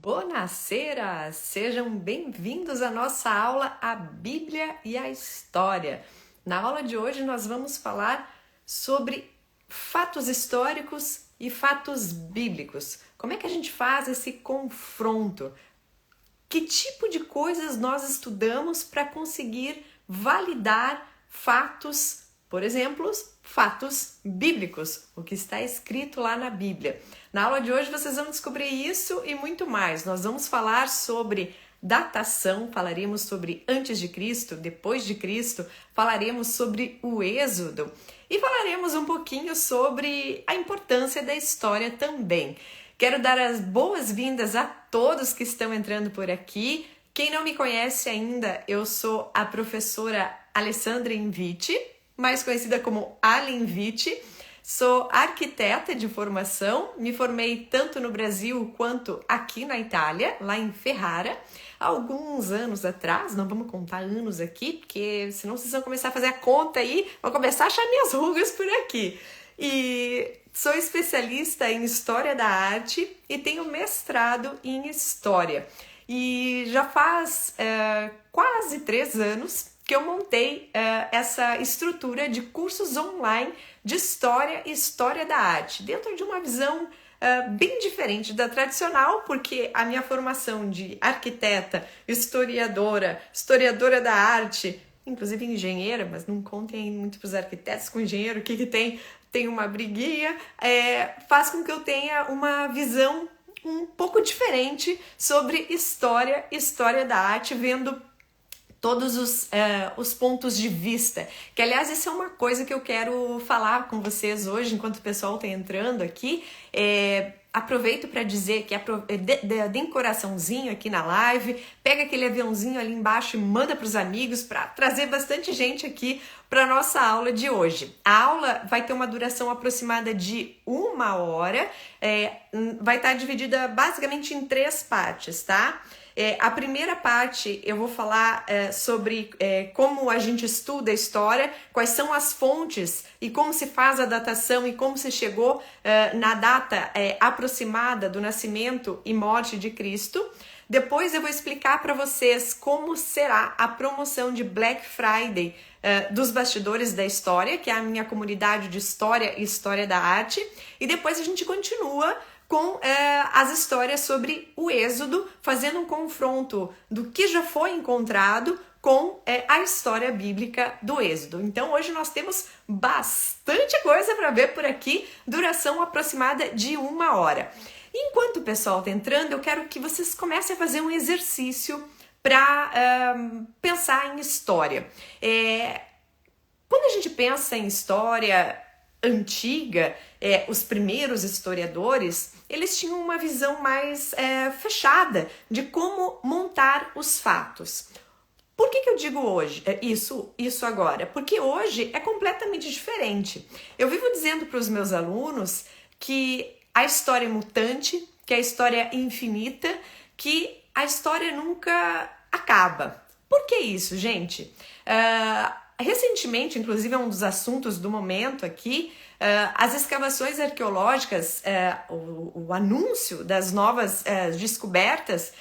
Buonasera! Sejam bem-vindos à nossa aula A Bíblia e a História. Na aula de hoje nós vamos falar sobre fatos históricos e fatos bíblicos. Como é que a gente faz esse confronto? Que tipo de coisas nós estudamos para conseguir validar fatos, por exemplo, fatos bíblicos, o que está escrito lá na Bíblia. Na aula de hoje vocês vão descobrir isso e muito mais. Nós vamos falar sobre datação, falaremos sobre antes de Cristo, depois de Cristo, falaremos sobre o Êxodo e falaremos um pouquinho sobre a importância da história também. Quero dar as boas-vindas a todos que estão entrando por aqui. Quem não me conhece ainda, eu sou a professora Alessandra Inviti, mais conhecida como Ali Inviti. Sou arquiteta de formação, me formei tanto no Brasil quanto aqui na Itália, lá em Ferrara, há alguns anos atrás. Não vamos contar anos aqui, porque senão vocês vão começar a fazer a conta aí, vão começar a achar minhas rugas por aqui. E sou especialista em História da Arte e tenho mestrado em História. E já faz quase 3 anos que eu montei essa estrutura de cursos online de História e História da Arte, dentro de uma visão bem diferente da tradicional, porque a minha formação de arquiteta, historiadora da arte, inclusive engenheira, mas não contem muito para os arquitetos com engenheiro, o que tem? Tem uma briguinha, faz com que eu tenha uma visão um pouco diferente sobre história da arte, vendo todos os pontos de vista, que aliás isso é uma coisa que eu quero falar com vocês hoje, enquanto o pessoal está entrando aqui. Aproveito para dizer que deem coraçãozinho aqui na live, pega aquele aviãozinho ali embaixo e manda para os amigos para trazer bastante gente aqui para a nossa aula de hoje. A aula vai ter uma duração aproximada de 1 hora, vai estar dividida basicamente em 3 partes, tá? A primeira parte eu vou falar sobre como a gente estuda a história, quais são as fontes e como se faz a datação e como se chegou na data aproximada do nascimento e morte de Cristo. Depois eu vou explicar para vocês como será a promoção de Black Friday dos bastidores da história, que é a minha comunidade de história e história da arte. E depois a gente continua com as histórias sobre o Êxodo, fazendo um confronto do que já foi encontrado com a história bíblica do Êxodo. Então hoje nós temos bastante coisa para ver por aqui, duração aproximada de 1 hora. Enquanto o pessoal está entrando, eu quero que vocês comecem a fazer um exercício para pensar em história. Quando a gente pensa em história antiga, os primeiros historiadores, eles tinham uma visão mais fechada de como montar os fatos. Por que eu digo hoje isso agora? Porque hoje é completamente diferente. Eu vivo dizendo para os meus alunos que a história é mutante, que a história é infinita, que a história nunca acaba. Por que isso, gente? Recentemente, inclusive é um dos assuntos do momento aqui, as escavações arqueológicas, o anúncio das novas descobertas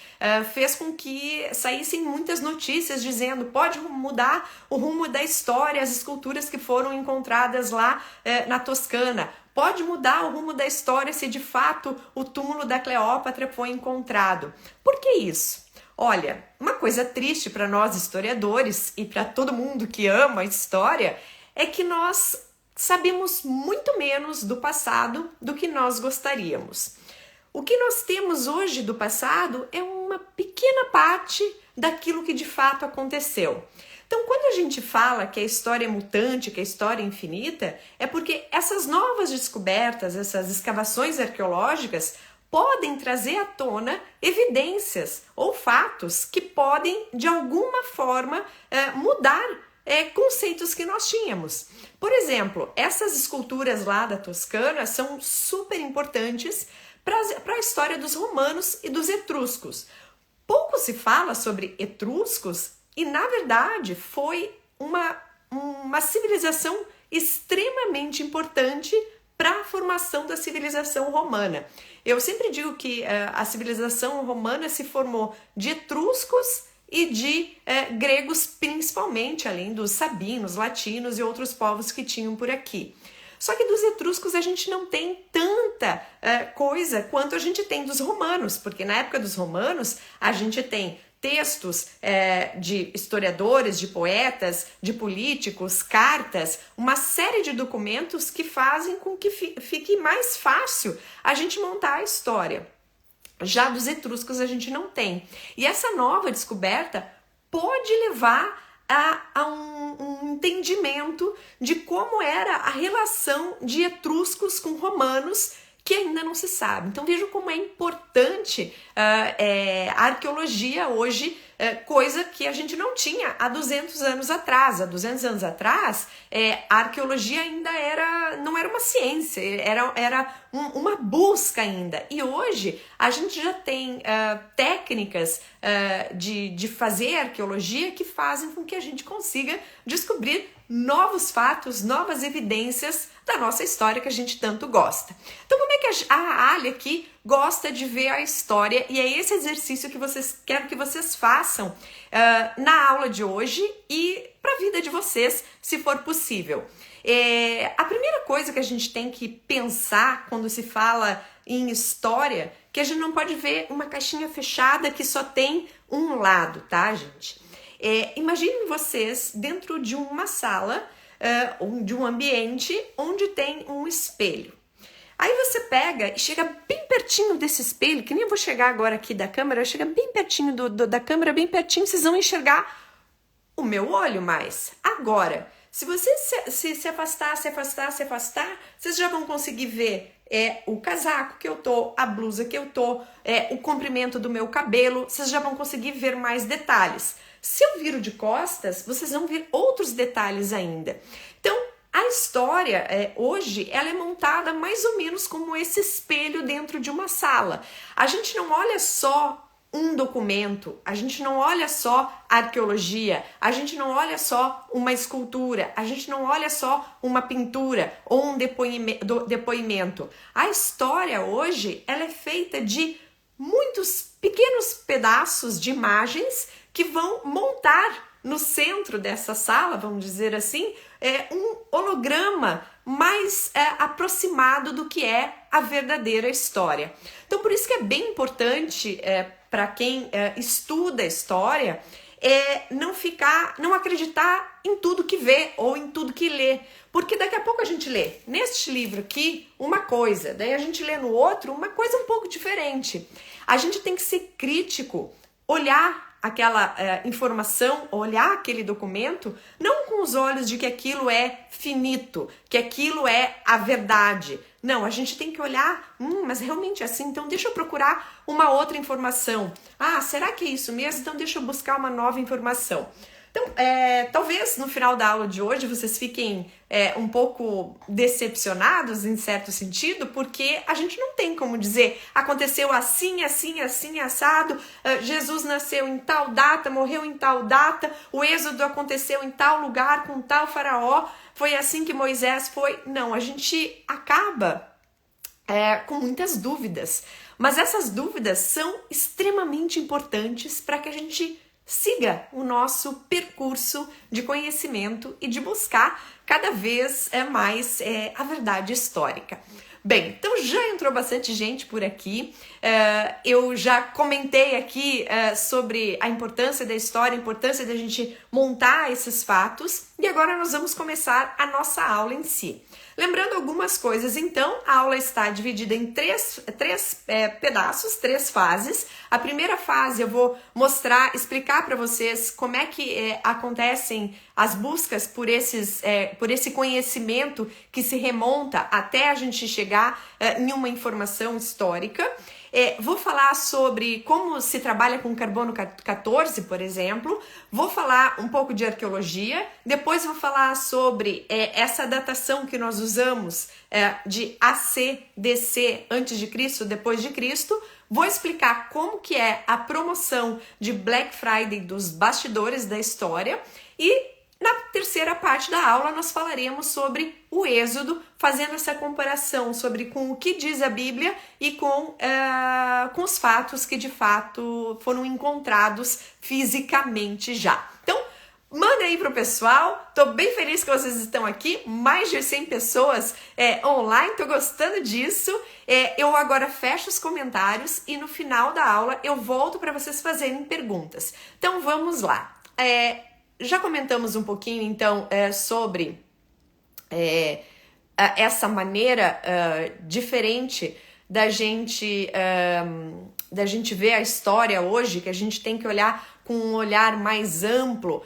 fez com que saíssem muitas notícias dizendo pode mudar o rumo da história, as esculturas que foram encontradas lá na Toscana, pode mudar o rumo da história se de fato o túmulo da Cleópatra foi encontrado. Por que isso? Olha, uma coisa triste para nós historiadores e para todo mundo que ama a história é que nós sabemos muito menos do passado do que nós gostaríamos. O que nós temos hoje do passado é uma pequena parte daquilo que de fato aconteceu. Então, quando a gente fala que a história é mutante, que a história é infinita, é porque essas novas descobertas, essas escavações arqueológicas podem trazer à tona evidências ou fatos que podem, de alguma forma, mudar conceitos que nós tínhamos. Por exemplo, essas esculturas lá da Toscana são super importantes para a história dos romanos e dos etruscos. Pouco se fala sobre etruscos e, na verdade, foi uma civilização extremamente importante para a formação da civilização romana. Eu sempre digo que a civilização romana se formou de etruscos e de gregos principalmente, além dos sabinos, latinos e outros povos que tinham por aqui. Só que dos etruscos a gente não tem tanta coisa quanto a gente tem dos romanos, porque na época dos romanos a gente tem textos de historiadores, de poetas, de políticos, cartas, uma série de documentos que fazem com que fique mais fácil a gente montar a história. Já dos etruscos a gente não tem. E essa nova descoberta pode levar a um entendimento de como era a relação de etruscos com romanos, que ainda não se sabe. Então vejam como é importante a arqueologia hoje, coisa que a gente não tinha há 200 anos atrás. Há 200 anos atrás, a arqueologia ainda não era uma ciência, era uma busca ainda. E hoje a gente já tem técnicas de fazer arqueologia que fazem com que a gente consiga descobrir novos fatos, novas evidências da nossa história que a gente tanto gosta. Então, como é que a Ali aqui gosta de ver a história? E é esse exercício que quero que vocês façam na aula de hoje e para a vida de vocês, se for possível. A primeira coisa que a gente tem que pensar quando se fala em história, que a gente não pode ver uma caixinha fechada que só tem um lado, tá, gente? Imaginem vocês dentro de uma sala, de um ambiente onde tem um espelho. Aí você pega e chega bem pertinho desse espelho, que nem eu vou chegar agora aqui da câmera, chega bem pertinho da câmera, bem pertinho, vocês vão enxergar o meu olho mais. Agora, se você se afastar, vocês já vão conseguir ver o casaco que eu tô, a blusa que eu tô, o comprimento do meu cabelo, vocês já vão conseguir ver mais detalhes. Se eu viro de costas, vocês vão ver outros detalhes ainda. Então, a história, hoje, ela é montada mais ou menos como esse espelho dentro de uma sala. A gente não olha só um documento, a gente não olha só arqueologia, a gente não olha só uma escultura, a gente não olha só uma pintura ou um depoimento. A história hoje, ela é feita de muitos pequenos pedaços de imagens que vão montar no centro dessa sala, vamos dizer assim, um holograma mais aproximado do que é a verdadeira história. Então, por isso que é bem importante para quem estuda história não acreditar em tudo que vê ou em tudo que lê, porque daqui a pouco a gente lê neste livro aqui uma coisa, daí a gente lê no outro uma coisa um pouco diferente. A gente tem que ser crítico, olhar aquela informação, olhar aquele documento, não com os olhos de que aquilo é finito, que aquilo é a verdade. Não, a gente tem que olhar, mas realmente é assim, então deixa eu procurar uma outra informação. Ah, será que é isso mesmo? Então deixa eu buscar uma nova informação. Então, talvez no final da aula de hoje vocês fiquem um pouco decepcionados em certo sentido, porque a gente não tem como dizer aconteceu assim, assim, assim, assado, Jesus nasceu em tal data, morreu em tal data, o êxodo aconteceu em tal lugar com tal faraó, foi assim que Moisés foi. Não, a gente acaba com muitas dúvidas, mas essas dúvidas são extremamente importantes para que a gente siga o nosso percurso de conhecimento e de buscar cada vez mais a verdade histórica. Bem, então já entrou bastante gente por aqui, eu já comentei aqui sobre a importância da história, a importância da gente montar esses fatos, e agora nós vamos começar a nossa aula em si. Lembrando algumas coisas, então, a aula está dividida em três pedaços, 3 fases. A primeira fase eu vou explicar para vocês como é que acontecem as buscas por esse conhecimento que se remonta até a gente chegar em uma informação histórica. Vou falar sobre como se trabalha com carbono 14, por exemplo. Vou falar um pouco de arqueologia. Depois vou falar sobre essa datação que nós usamos de AC, DC, antes de Cristo, depois de Cristo. Vou explicar como que é a promoção de Black Friday dos bastidores da história. E na terceira parte da aula nós falaremos sobre o Êxodo, fazendo essa comparação sobre com o que diz a Bíblia e com os fatos que de fato foram encontrados fisicamente já. Então, manda aí pro pessoal, tô bem feliz que vocês estão aqui, mais de 100 pessoas online, tô gostando disso. Eu agora fecho os comentários e no final da aula eu volto para vocês fazerem perguntas. Então vamos lá. Já comentamos um pouquinho então sobre essa maneira diferente da gente ver a história hoje, que a gente tem que olhar com um olhar mais amplo,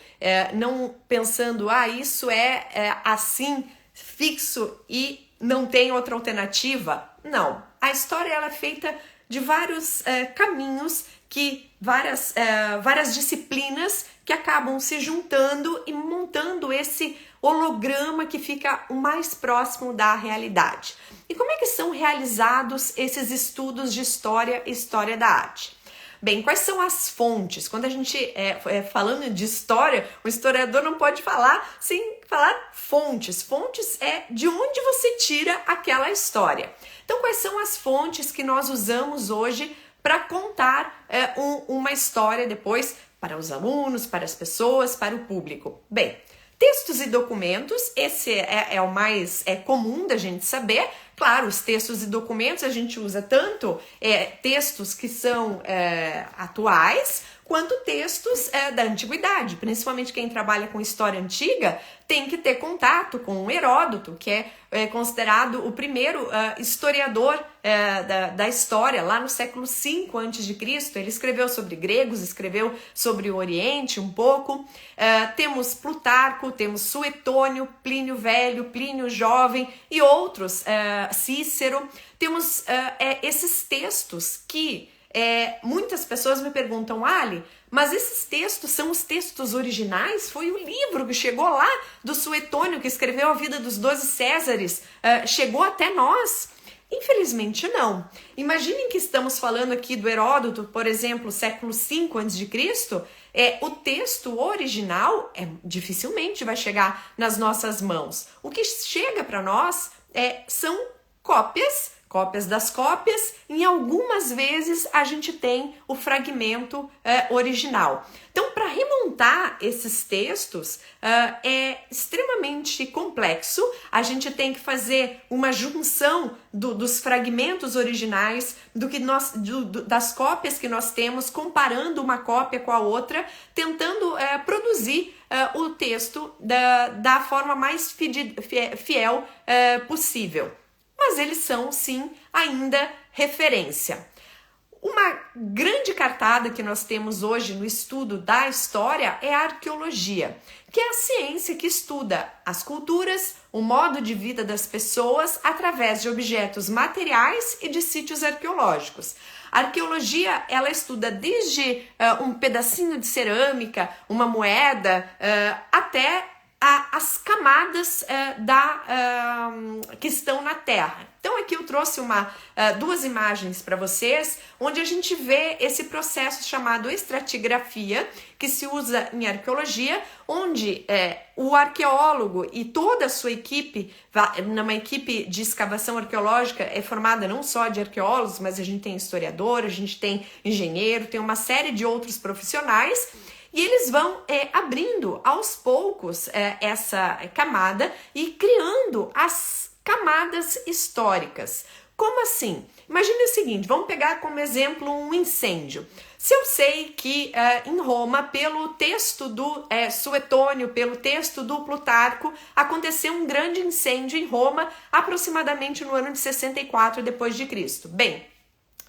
não pensando, isso é assim, fixo e não tem outra alternativa. Não, a história ela é feita de vários caminhos, várias disciplinas que acabam se juntando e montando esse holograma que fica o mais próximo da realidade. E como é que são realizados esses estudos de história e história da arte? Bem, quais são as fontes? Quando a gente falando de história, o historiador não pode falar sem falar fontes. Fontes é de onde você tira aquela história. Então, quais são as fontes que nós usamos hoje para contar uma história depois para os alunos, para as pessoas, para o público? Bem, textos e documentos, esse é o mais comum da gente saber. Claro, os textos e documentos a gente usa tanto textos que são atuais, quanto textos da antiguidade. Principalmente quem trabalha com história antiga tem que ter contato com Heródoto, que é considerado o primeiro historiador da história, lá no século V a.C. Ele escreveu sobre gregos, escreveu sobre o Oriente um pouco. Temos Plutarco, temos Suetônio, Plínio Velho, Plínio Jovem e outros, Cícero. Temos esses textos que muitas pessoas me perguntam, Ali, mas esses textos são os textos originais? Foi o livro que chegou lá do Suetônio, que escreveu a vida dos 12 Césares, chegou até nós? Infelizmente não. Imaginem que estamos falando aqui do Heródoto, por exemplo, século V a.C., o texto original dificilmente vai chegar nas nossas mãos. O que chega para nós são cópias das cópias, e algumas vezes a gente tem o fragmento original. Então, para remontar esses textos é extremamente complexo. A gente tem que fazer uma junção dos fragmentos originais, das cópias que nós temos, comparando uma cópia com a outra, tentando produzir o texto da forma mais fiel possível. Mas eles são, sim, ainda referência. Uma grande cartada que nós temos hoje no estudo da história é a arqueologia, que é a ciência que estuda as culturas, o modo de vida das pessoas através de objetos materiais e de sítios arqueológicos. A arqueologia, ela estuda desde um pedacinho de cerâmica, uma moeda, até as camadas que estão na Terra. Então aqui eu trouxe duas imagens para vocês, onde a gente vê esse processo chamado estratigrafia, que se usa em arqueologia, onde o arqueólogo e toda a sua equipe, numa equipe de escavação arqueológica, é formada não só de arqueólogos, mas a gente tem historiador, a gente tem engenheiro, tem uma série de outros profissionais. E eles vão abrindo aos poucos essa camada e criando as camadas históricas. Como assim? Imagine o seguinte, vamos pegar como exemplo um incêndio. Se eu sei que em Roma, pelo texto do Suetônio, pelo texto do Plutarco, aconteceu um grande incêndio em Roma, aproximadamente no ano de 64 d.C. Bem,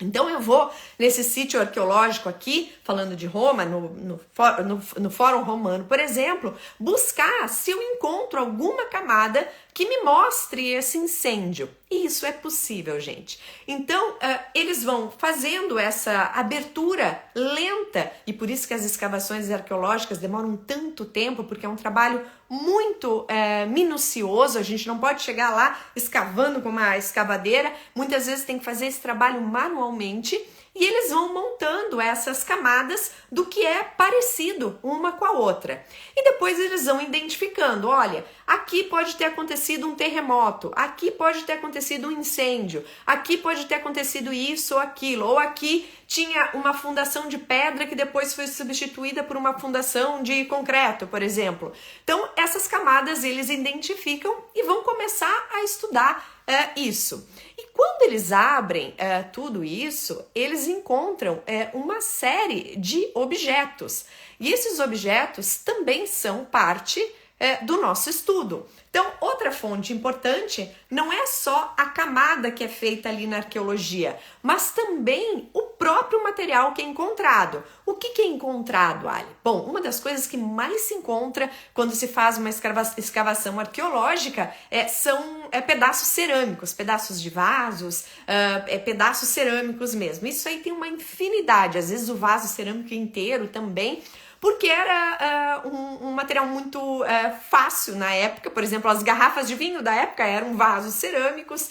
então eu vou nesse sítio arqueológico aqui, falando de Roma, no Fórum Romano, por exemplo, buscar se eu encontro alguma camada que me mostre esse incêndio. E isso é possível, gente. Então, eles vão fazendo essa abertura lenta, e por isso que as escavações arqueológicas demoram tanto tempo, porque é um trabalho muito minucioso. A gente não pode chegar lá escavando com uma escavadeira, muitas vezes tem que fazer esse trabalho manualmente, e eles vão montando essas camadas do que é parecido uma com a outra. E depois eles vão identificando, olha, aqui pode ter acontecido um terremoto, aqui pode ter acontecido um incêndio, aqui pode ter acontecido isso ou aquilo, ou aqui tinha uma fundação de pedra que depois foi substituída por uma fundação de concreto, por exemplo. Então, essas camadas eles identificam e vão começar a estudar isso. E quando eles abrem tudo isso, eles encontram uma série de objetos. E esses objetos também são parte do nosso estudo. Então, outra fonte importante não é só a camada que é feita ali na arqueologia, mas também o próprio material que é encontrado. O que é encontrado, Ali? Bom, uma das coisas que mais se encontra quando se faz uma escavação arqueológica são pedaços cerâmicos, pedaços de vasos, pedaços cerâmicos mesmo. Isso aí tem uma infinidade, às vezes o vaso cerâmico inteiro também, porque era um material muito fácil na época. Por exemplo, as garrafas de vinho da época eram vasos cerâmicos,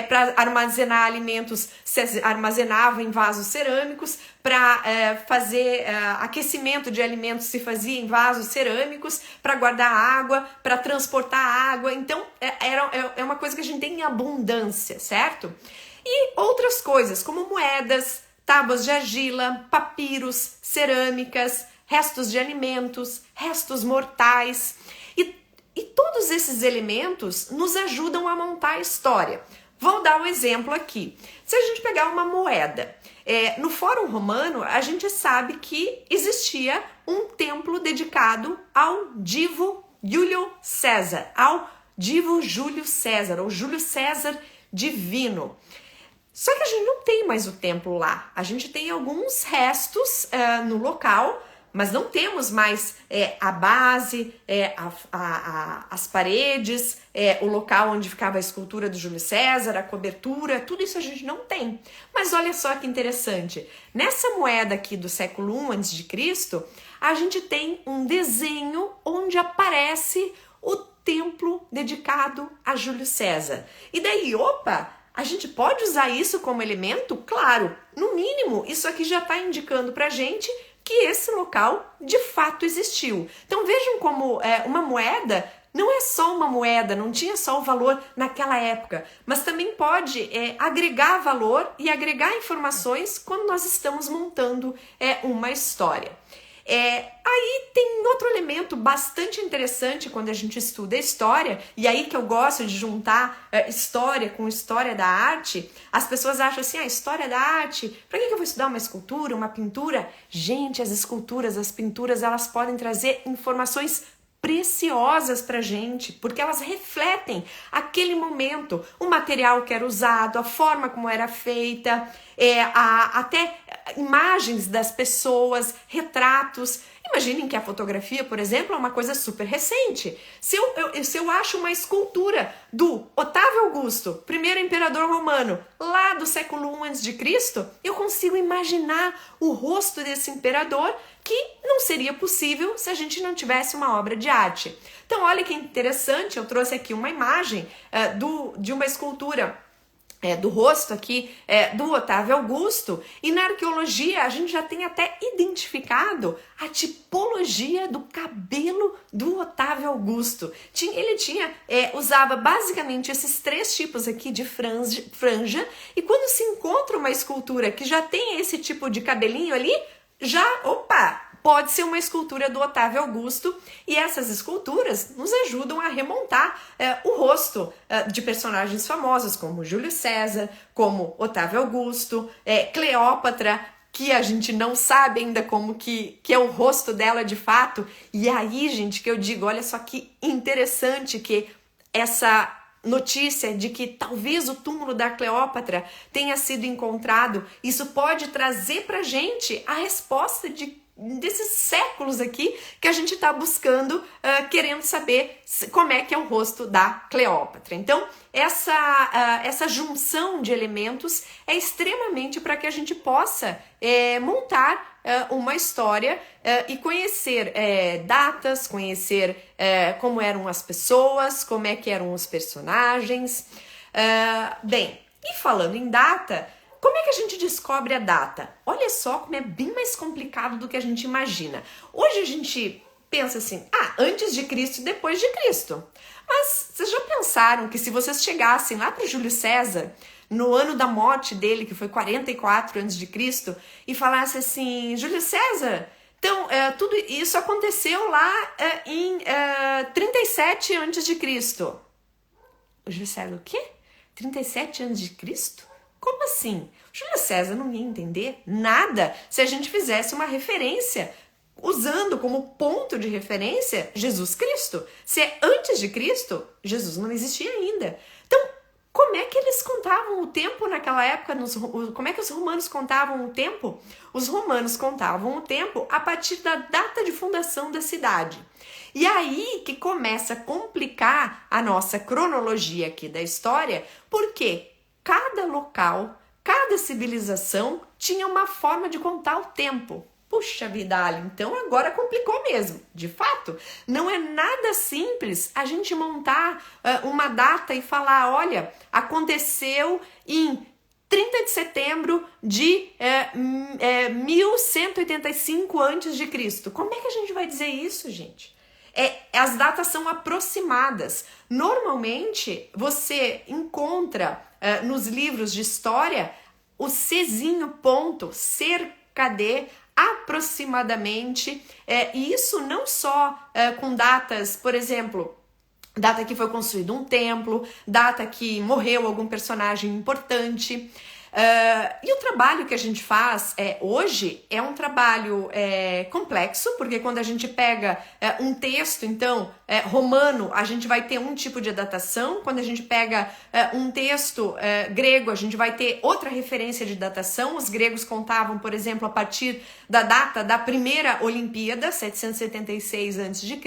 para armazenar alimentos se armazenava em vasos cerâmicos, para fazer aquecimento de alimentos se fazia em vasos cerâmicos, para guardar água, para transportar água. Então, é uma coisa que a gente tem em abundância, certo? E outras coisas, como moedas, tábuas de argila, papiros, cerâmicas, restos de alimentos, restos mortais, e todos esses elementos nos ajudam a montar a história. Vou dar um exemplo aqui. Se a gente pegar uma moeda, no Fórum Romano, a gente sabe que existia um templo dedicado ao divo Júlio César, ao divo Júlio César, ou Júlio César divino. Só que a gente não tem mais o templo lá. A gente tem alguns restos no local, mas não temos mais a base, as paredes, o local onde ficava a escultura do Júlio César, a cobertura, tudo isso a gente não tem. Mas olha só que interessante, nessa moeda aqui do século I a.C., a gente tem um desenho onde aparece o templo dedicado a Júlio César. E daí, opa, a gente pode usar isso como elemento? Claro, no mínimo, isso aqui já está indicando pra gente que esse local de fato existiu. Então vejam como uma moeda não é só uma moeda, não tinha só o valor naquela época, mas também pode agregar valor e agregar informações quando nós estamos montando uma história. Aí tem outro elemento bastante interessante quando a gente estuda a história, e aí que eu gosto de juntar história com história da arte. As pessoas acham assim, a história da arte, para que eu vou estudar uma escultura, uma pintura? Gente, as esculturas, as pinturas, elas podem trazer informações preciosas pra gente, porque elas refletem aquele momento, o material que era usado, a forma como era feita, até imagens das pessoas, retratos. Imaginem que a fotografia, por exemplo, é uma coisa super recente. Se eu acho uma escultura do Otávio Augusto, primeiro imperador romano, lá do século I a.C., eu consigo imaginar o rosto desse imperador, que não seria possível se a gente não tivesse uma obra de arte. Então, olha que interessante, eu trouxe aqui uma imagem de uma escultura do rosto aqui do Otávio Augusto, e na arqueologia a gente já tem até identificado a tipologia do cabelo do Otávio Augusto. Ele usava basicamente esses 3 tipos aqui de franja, e quando se encontra uma escultura que já tem esse tipo de cabelinho ali, pode ser uma escultura do Otávio Augusto, e essas esculturas nos ajudam a remontar o rosto de personagens famosos como Júlio César, como Otávio Augusto, Cleópatra, que a gente não sabe ainda como que é o rosto dela de fato. E aí, gente, que eu digo, olha só que interessante que essa notícia de que talvez o túmulo da Cleópatra tenha sido encontrado, isso pode trazer pra gente a resposta desses séculos aqui que a gente está buscando, querendo saber como é que é o rosto da Cleópatra. Então, essa junção de elementos é extremamente para que a gente possa montar uma história e conhecer datas, conhecer como eram as pessoas, como é que eram os personagens. Bem, e falando em data, como é que a gente descobre a data? Olha só como é bem mais complicado do que a gente imagina. Hoje a gente pensa assim, antes de Cristo e depois de Cristo. Mas vocês já pensaram que se vocês chegassem lá para o Júlio César, no ano da morte dele, que foi 44 a.C., e falasse assim, Júlio César, então tudo isso aconteceu lá em 37 a.C. O Júlio César, o quê? 37 a.C.? Como assim? O Júlio César não ia entender nada se a gente fizesse uma referência usando como ponto de referência Jesus Cristo. Se é antes de Cristo, Jesus não existia ainda. Então, como é que eles contavam o tempo naquela época? Como é que os romanos contavam o tempo? Os romanos contavam o tempo a partir da data de fundação da cidade. E aí que começa a complicar a nossa cronologia aqui da história, porque cada local, cada civilização tinha uma forma de contar o tempo. Puxa vida, Ali, então agora complicou mesmo. De fato, não é nada simples a gente montar uma data e falar, olha, aconteceu em 30 de setembro de 1185 a.C. Como é que a gente vai dizer isso, gente? As datas são aproximadas. Normalmente, você encontra nos livros de história o Czinho ponto, cerca de, aproximadamente, e isso não só com datas, por exemplo, data que foi construído um templo, data que morreu algum personagem importante. E o trabalho que a gente faz hoje é um trabalho complexo, porque quando a gente pega um texto, então, romano, a gente vai ter um tipo de datação. Quando a gente pega um texto grego, a gente vai ter outra referência de datação. Os gregos contavam, por exemplo, a partir da data da primeira Olimpíada, 776 a.C.,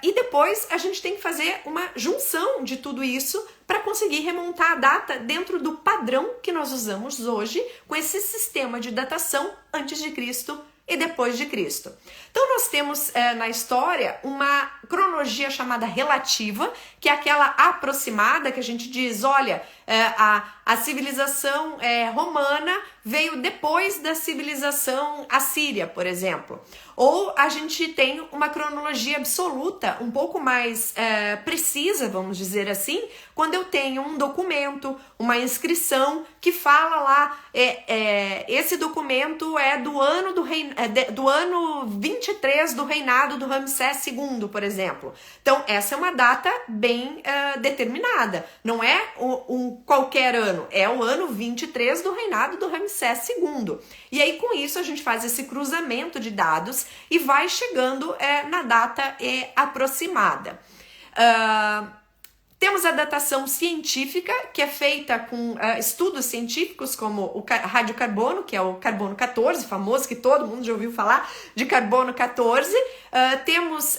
e depois a gente tem que fazer uma junção de tudo isso para conseguir remontar a data dentro do padrão que nós usamos hoje com esse sistema de datação antes de Cristo e depois de Cristo. Então nós temos na história uma cronologia chamada relativa, que é aquela aproximada que a gente diz, olha, a civilização romana veio depois da civilização assíria, por exemplo. Ou a gente tem uma cronologia absoluta, um pouco mais precisa, vamos dizer assim, quando eu tenho um documento, uma inscrição que fala lá, esse documento é do ano 23 do reinado do Ramsés II, por exemplo. Então, essa é uma data bem determinada. Não é qualquer ano, é o ano 23 do reinado do Ramsés II. E aí, com isso, a gente faz esse cruzamento de dados e vai chegando na data aproximada. Temos a datação científica, que é feita com estudos científicos como o radiocarbono, que é o carbono 14, famoso, que todo mundo já ouviu falar de carbono 14. Temos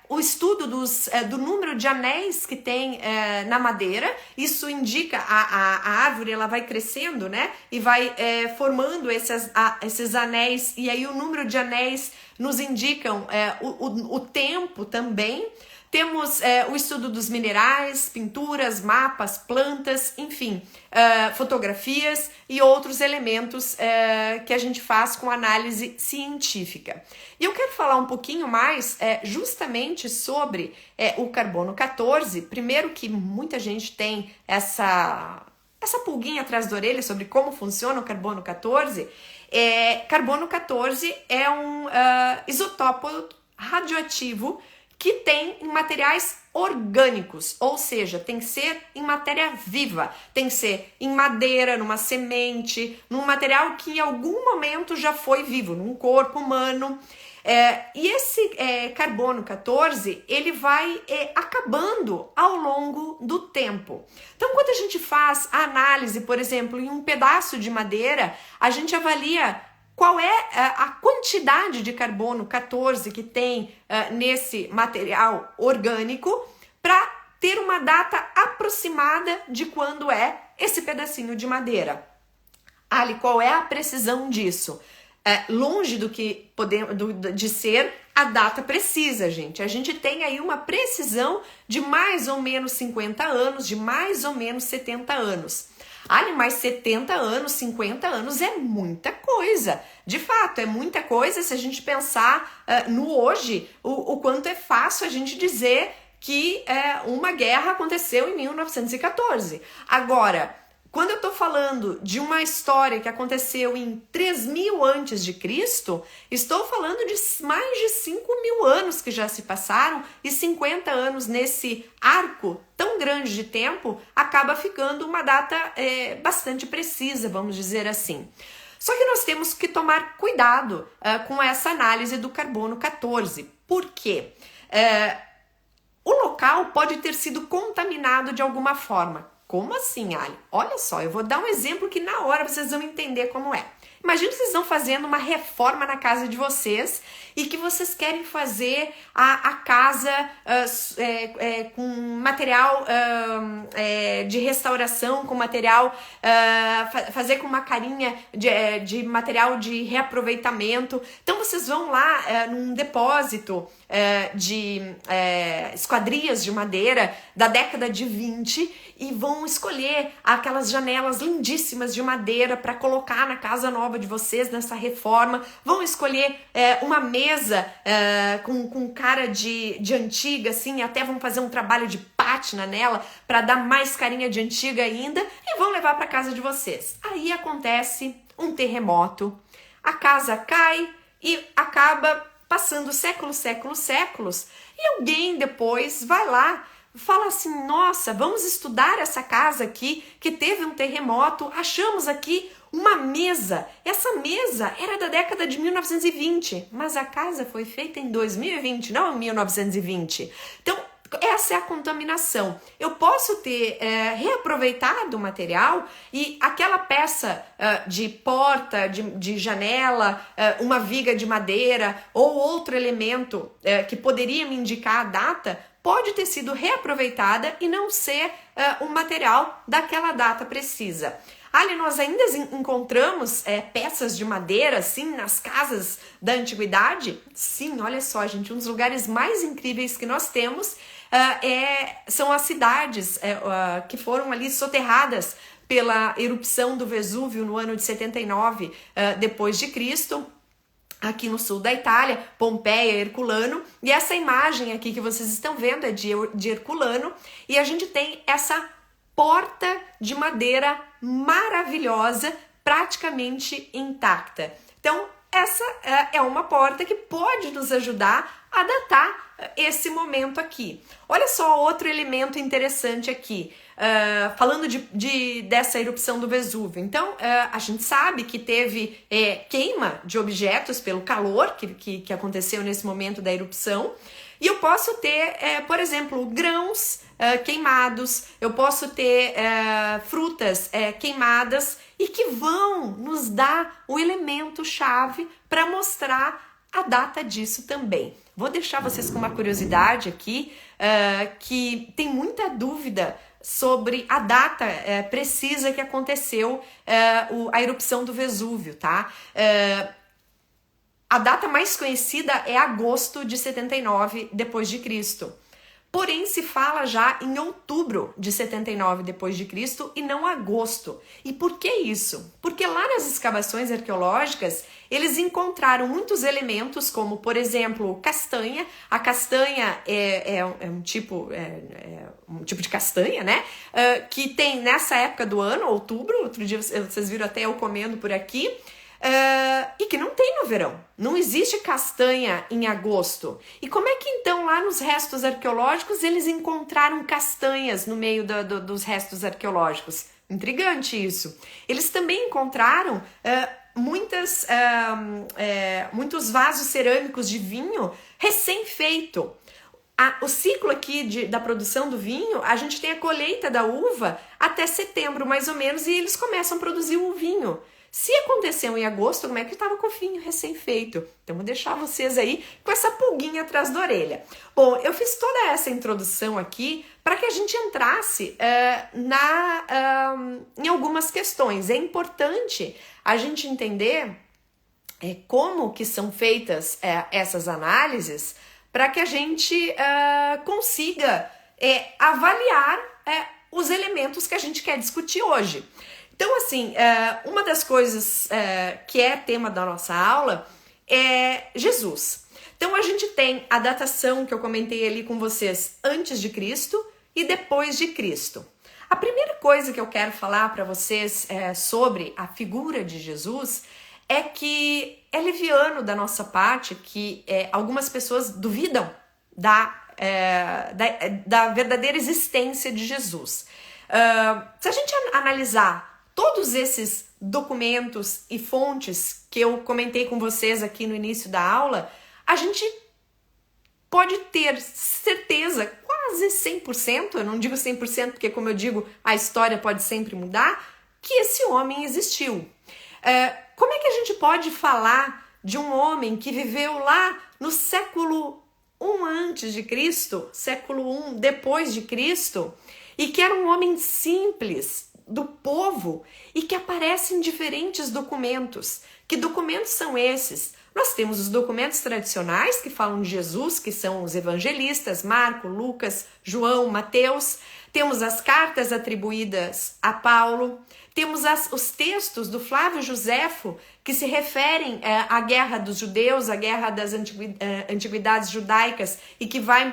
o estudo do número de anéis que tem na madeira. Isso indica a árvore, ela vai crescendo, né? E vai formando esses anéis, e aí o número de anéis nos indicam o tempo também. Temos o estudo dos minerais, pinturas, mapas, plantas, enfim, fotografias e outros elementos que a gente faz com análise científica. E eu quero falar um pouquinho mais justamente sobre o carbono 14. Primeiro que muita gente tem essa pulguinha atrás da orelha sobre como funciona o carbono 14. Carbono 14 é um isótopo radioativo que tem em materiais orgânicos, ou seja, tem que ser em matéria viva, tem que ser em madeira, numa semente, num material que em algum momento já foi vivo, num corpo humano. E esse carbono 14, ele vai acabando ao longo do tempo. Então, quando a gente faz a análise, por exemplo, em um pedaço de madeira, a gente avalia qual é a quantidade de carbono 14 que tem nesse material orgânico para ter uma data aproximada de quando é esse pedacinho de madeira. Ali, qual é a precisão disso? Longe do que de ser a data precisa, gente. A gente tem aí uma precisão de mais ou menos 50 anos, de mais ou menos 70 anos. Mais 70 anos, 50 anos é muita coisa. De fato, é muita coisa se a gente pensar no hoje, o quanto é fácil a gente dizer que uma guerra aconteceu em 1914. Agora, quando eu estou falando de uma história que aconteceu em 3000 antes de Cristo, estou falando de mais de 5000 anos que já se passaram, e 50 anos nesse arco tão grande de tempo acaba ficando uma data bastante precisa, vamos dizer assim. Só que nós temos que tomar cuidado com essa análise do carbono 14. Por quê? O local pode ter sido contaminado de alguma forma. Como assim, Ali? Olha só, eu vou dar um exemplo que na hora vocês vão entender como é. Imagina que vocês estão fazendo uma reforma na casa de vocês e que vocês querem fazer a casa com material de restauração, com material, fazer com uma carinha de material de reaproveitamento. Então vocês vão lá num depósito de esquadrias de madeira da década de 20 e vão escolher aquelas janelas lindíssimas de madeira para colocar na casa nova de vocês, nessa reforma. Vão escolher uma mesa com cara de antiga, assim, até vão fazer um trabalho de pátina nela para dar mais carinha de antiga ainda e vão levar para casa de vocês. Aí acontece um terremoto, a casa cai e acaba passando séculos, e alguém depois vai lá, fala assim, nossa, vamos estudar essa casa aqui que teve um terremoto, achamos aqui uma mesa. Essa mesa era da década de 1920, mas a casa foi feita em 2020, não em 1920. Então, essa é a contaminação. Eu posso ter reaproveitado o material e aquela peça de porta, de janela, uma viga de madeira ou outro elemento que poderia me indicar a data, pode ter sido reaproveitada e não ser um material daquela data precisa. Ali nós ainda encontramos peças de madeira, assim, nas casas da antiguidade. Sim, olha só, gente, um dos lugares mais incríveis que nós temos são as cidades que foram ali soterradas pela erupção do Vesúvio no ano de 79 depois de Cristo. Aqui no sul da Itália, Pompeia, Herculano, e essa imagem aqui que vocês estão vendo é de Herculano, e a gente tem essa porta de madeira maravilhosa, praticamente intacta. Então, essa é uma porta que pode nos ajudar a datar esse momento aqui. Olha só outro elemento interessante aqui, falando dessa erupção do Vesúvio. Então, a gente sabe que teve queima de objetos pelo calor que aconteceu nesse momento da erupção, e eu posso ter, por exemplo, grãos queimados, eu posso ter frutas queimadas e que vão nos dar o elemento-chave para mostrar a data disso também. Vou deixar vocês com uma curiosidade aqui, que tem muita dúvida sobre a data precisa que aconteceu a erupção do Vesúvio, tá? A data mais conhecida é agosto de 79 depois de Cristo. Porém, se fala já em outubro de 79 depois de Cristo e não agosto. E por que isso? Porque lá nas escavações arqueológicas, eles encontraram muitos elementos, como, por exemplo, castanha. A castanha é um tipo de castanha, né? Que tem nessa época do ano, outubro, outro dia vocês viram até eu comendo por aqui, e que não tem no verão. Não existe castanha em agosto. E como é que então lá nos restos arqueológicos eles encontraram castanhas no meio dos restos arqueológicos? Intrigante isso. Eles também encontraram muitos vasos cerâmicos de vinho recém-feito. O ciclo aqui da produção do vinho, a gente tem a colheita da uva até setembro mais ou menos e eles começam a produzir o vinho. Se aconteceu em agosto, como é que estava com o vinho recém-feito? Então, vou deixar vocês aí com essa pulguinha atrás da orelha. Bom, eu fiz toda essa introdução aqui para que a gente entrasse em algumas questões. É importante a gente entender como que são feitas essas análises para que a gente consiga avaliar os elementos que a gente quer discutir hoje. Então, assim, uma das coisas que é tema da nossa aula é Jesus. Então, a gente tem a datação que eu comentei ali com vocês antes de Cristo e depois de Cristo. A primeira coisa que eu quero falar para vocês sobre a figura de Jesus é que é leviano da nossa parte que algumas pessoas duvidam da verdadeira existência de Jesus. Se a gente analisar todos esses documentos e fontes que eu comentei com vocês aqui no início da aula, a gente pode ter certeza, quase 100%, eu não digo 100% porque, como eu digo, a história pode sempre mudar, que esse homem existiu. Como é que a gente pode falar de um homem que viveu lá no século I antes de Cristo, século I depois de Cristo, e que era um homem simples, do povo, e que aparece em diferentes documentos? Que documentos são esses? Nós temos os documentos tradicionais que falam de Jesus, que são os evangelistas, Marcos, Lucas, João, Mateus. Temos as cartas atribuídas a Paulo. Temos os textos do Flávio Joséfo, que se referem à guerra dos judeus, à guerra das antiguidades judaicas, e que vai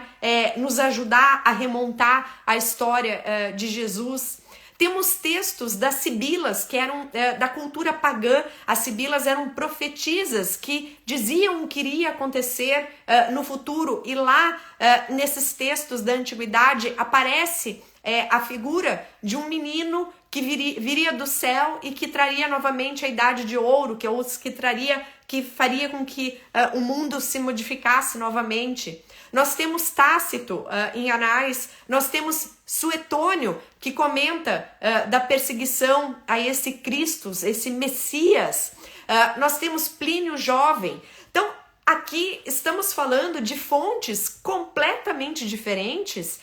nos ajudar a remontar a história de Jesus. Temos textos das sibilas, que eram da cultura pagã. As sibilas eram profetisas que diziam o que iria acontecer no futuro. E lá, nesses textos da antiguidade, aparece a figura de um menino que viria do céu e que traria novamente a idade de ouro, que faria com que o mundo se modificasse novamente. Nós temos Tácito em Anais, nós temos Suetônio, que comenta da perseguição a esse Cristo, esse Messias. Nós temos Plínio Jovem. Então, aqui estamos falando de fontes completamente diferentes,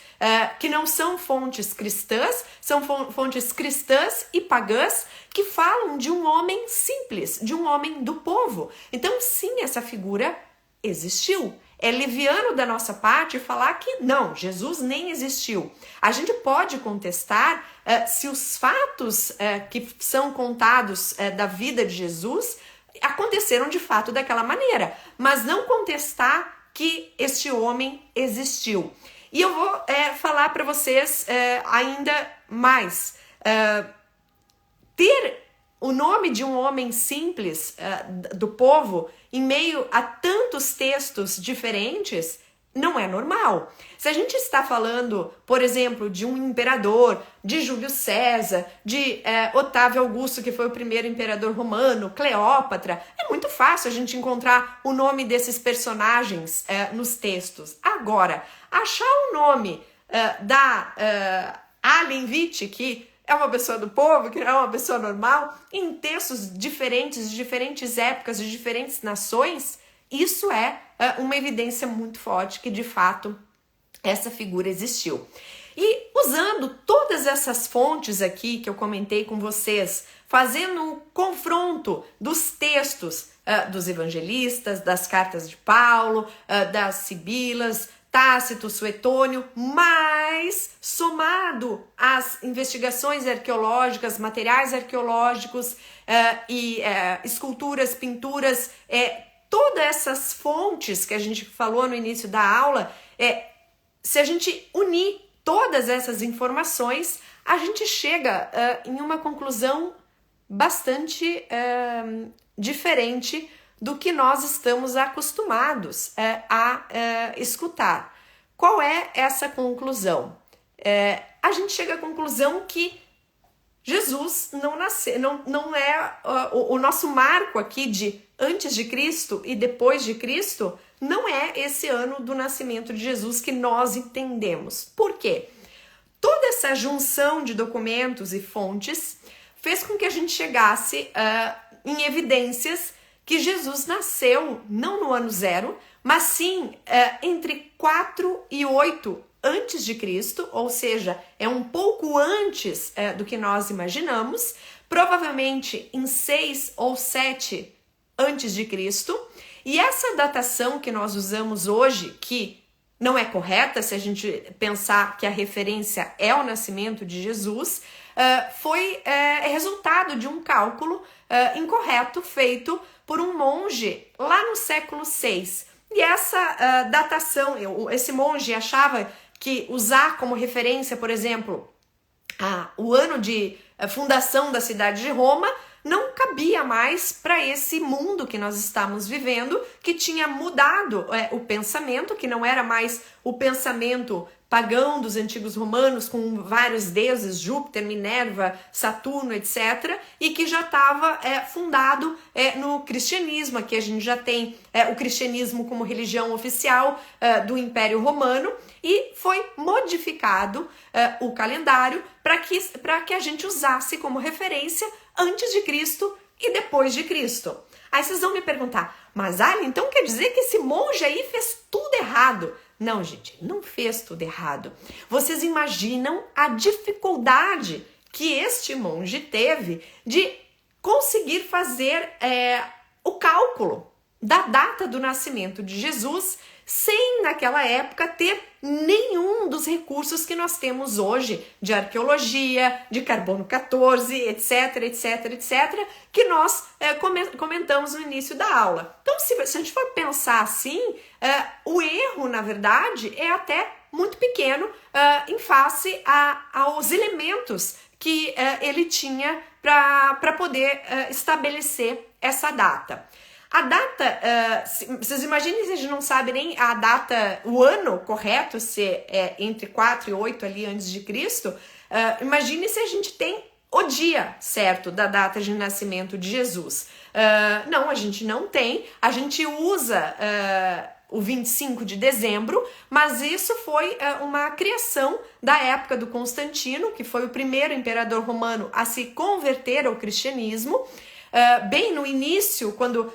que não são fontes cristãs, são fontes cristãs e pagãs, que falam de um homem simples, de um homem do povo. Então, sim, essa figura existiu. É leviano da nossa parte falar que não, Jesus nem existiu. A gente pode contestar se os fatos que são contados da vida de Jesus aconteceram de fato daquela maneira, mas não contestar que este homem existiu. E eu vou falar para vocês ainda mais. Ter o nome de um homem simples do povo em meio a tantos textos diferentes não é normal. Se a gente está falando, por exemplo, de um imperador, de Júlio César, de Otávio Augusto, que foi o primeiro imperador romano, Cleópatra, é muito fácil a gente encontrar o nome desses personagens nos textos. Agora, achar o nome da Allen Witt, que é uma pessoa do povo, que não é uma pessoa normal, em textos diferentes, de diferentes épocas, de diferentes nações, isso é uma evidência muito forte que, de fato, essa figura existiu. E usando todas essas fontes aqui que eu comentei com vocês, fazendo um confronto dos textos dos evangelistas, das cartas de Paulo, das sibilas, Tácito, Suetônio, mas somado às investigações arqueológicas, materiais arqueológicos e esculturas, pinturas, todas essas fontes que a gente falou no início da aula, se a gente unir todas essas informações, a gente chega em uma conclusão bastante diferente do que nós estamos acostumados a escutar. Qual é essa conclusão? A gente chega à conclusão que Jesus não nasceu, não é o nosso marco aqui de antes de Cristo e depois de Cristo, não é esse ano do nascimento de Jesus que nós entendemos. Por quê? Toda essa junção de documentos e fontes fez com que a gente chegasse em evidências que Jesus nasceu não no ano 0, mas sim entre 4 e 8 antes de Cristo, ou seja, é um pouco antes do que nós imaginamos, provavelmente em 6 ou 7 antes de Cristo. E essa datação que nós usamos hoje, que não é correta se a gente pensar que a referência é o nascimento de Jesus, foi resultado de um cálculo incorreto feito por um monge lá no século VI. E essa datação, esse monge achava que usar como referência, por exemplo, o ano de fundação da cidade de Roma não cabia mais para esse mundo que nós estamos vivendo, que tinha mudado o pensamento, que não era mais o pensamento pagão dos antigos romanos, com vários deuses, Júpiter, Minerva, Saturno, etc., e que já estava fundado no cristianismo. Aqui a gente já tem o cristianismo como religião oficial do Império Romano, e foi modificado o calendário para que a gente usasse como referência antes de Cristo e depois de Cristo. Aí vocês vão me perguntar, mas Ali, então quer dizer que esse monge aí fez tudo errado? Não, gente, não fez tudo errado. Vocês imaginam a dificuldade que este monge teve de conseguir fazer o cálculo da data do nascimento de Jesus sem, naquela época, ter nenhum dos recursos que nós temos hoje de arqueologia, de carbono 14, etc, etc, etc, que nós comentamos no início da aula. Então, se a gente for pensar assim, o erro, na verdade, é até muito pequeno em face aos elementos que ele tinha para poder estabelecer essa data. A data, vocês imaginem se a gente não sabe nem a data, o ano correto, se é entre 4 e 8 ali antes de Cristo, imagine se a gente tem o dia certo da data de nascimento de Jesus. Não, a gente não tem, a gente usa o 25 de dezembro, mas isso foi uma criação da época do Constantino, que foi o primeiro imperador romano a se converter ao cristianismo. Bem no início, quando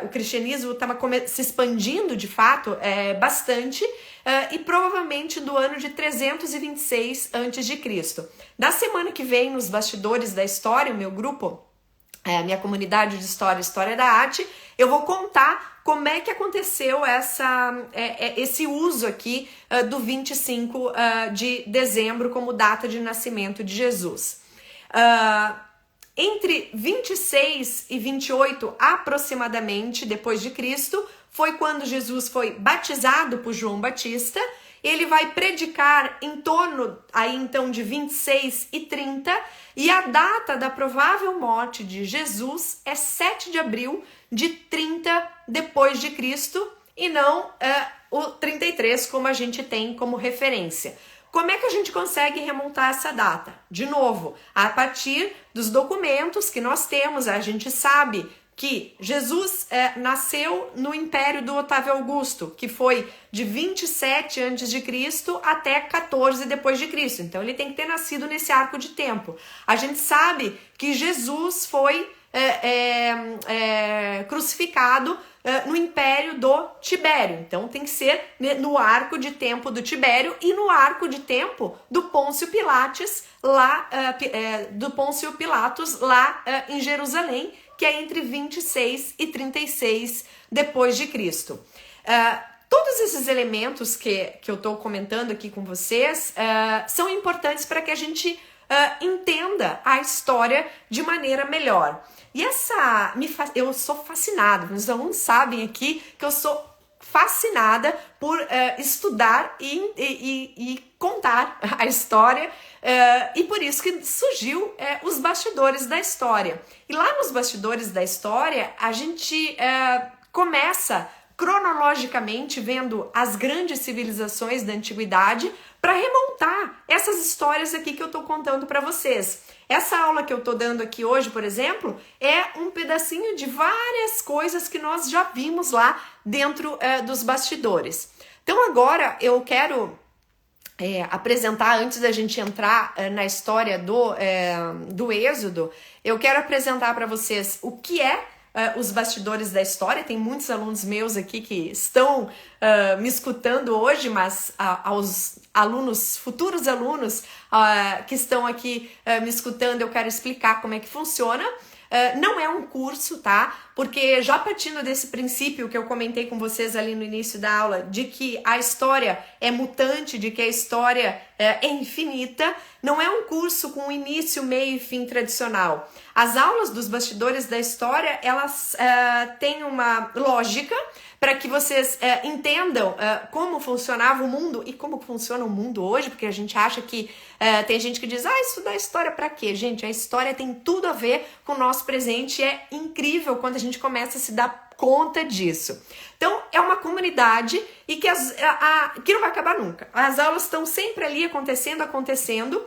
o cristianismo estava se expandindo de fato bastante, e provavelmente do ano de 326 a.C. Na semana que vem, nos bastidores da história, o meu grupo, minha comunidade de história, História da Arte, eu vou contar como é que aconteceu esse uso aqui do 25 de dezembro como data de nascimento de Jesus. Entre 26 e 28 aproximadamente depois de Cristo, foi quando Jesus foi batizado por João Batista. Ele vai predicar em torno aí então de 26 e 30, e a data da provável morte de Jesus é 7 de abril de 30 depois de Cristo, e não o 33 como a gente tem como referência. Como é que a gente consegue remontar essa data? De novo, a partir dos documentos que nós temos, a gente sabe que Jesus nasceu no Império do Otávio Augusto, que foi de 27 a.C. até 14 depois de Cristo. Então ele tem que ter nascido nesse arco de tempo. A gente sabe que Jesus foi crucificado no Império do Tibério. Então tem que ser no arco de tempo do Tibério e no arco de tempo do Pôncio Pilatos lá, em Jerusalém, que é entre 26 e 36 depois de Cristo. Todos esses elementos que eu estou comentando aqui com vocês são importantes para que a gente entenda a história de maneira melhor. E eu sou fascinada, os alunos sabem aqui que eu sou fascinada por estudar e contar a história, e por isso que surgiu os bastidores da história. E lá nos bastidores da história, a gente começa cronologicamente vendo as grandes civilizações da antiguidade para remontar essas histórias aqui que eu estou contando para vocês. Essa aula que eu estou dando aqui hoje, por exemplo, é um pedacinho de várias coisas que nós já vimos lá dentro dos bastidores. Então agora eu quero apresentar, antes da gente entrar na história do Êxodo, eu quero apresentar para vocês o que é os bastidores da história. Tem muitos alunos meus aqui que estão me escutando hoje, mas aos alunos, futuros alunos que estão aqui me escutando, eu quero explicar como é que funciona. Não é um curso, tá? Porque já partindo desse princípio que eu comentei com vocês ali no início da aula, de que a história é mutante, de que a história é infinita, não é um curso com início, meio e fim tradicional. As aulas dos bastidores da história, elas têm uma lógica para que vocês entendam como funcionava o mundo e como funciona o mundo hoje, porque a gente acha que tem gente que diz, estudar história para quê? Gente, a história tem tudo a ver com o nosso presente e é incrível quando a gente começa a se dar conta disso. Então, é uma comunidade e que não vai acabar nunca. As aulas estão sempre ali acontecendo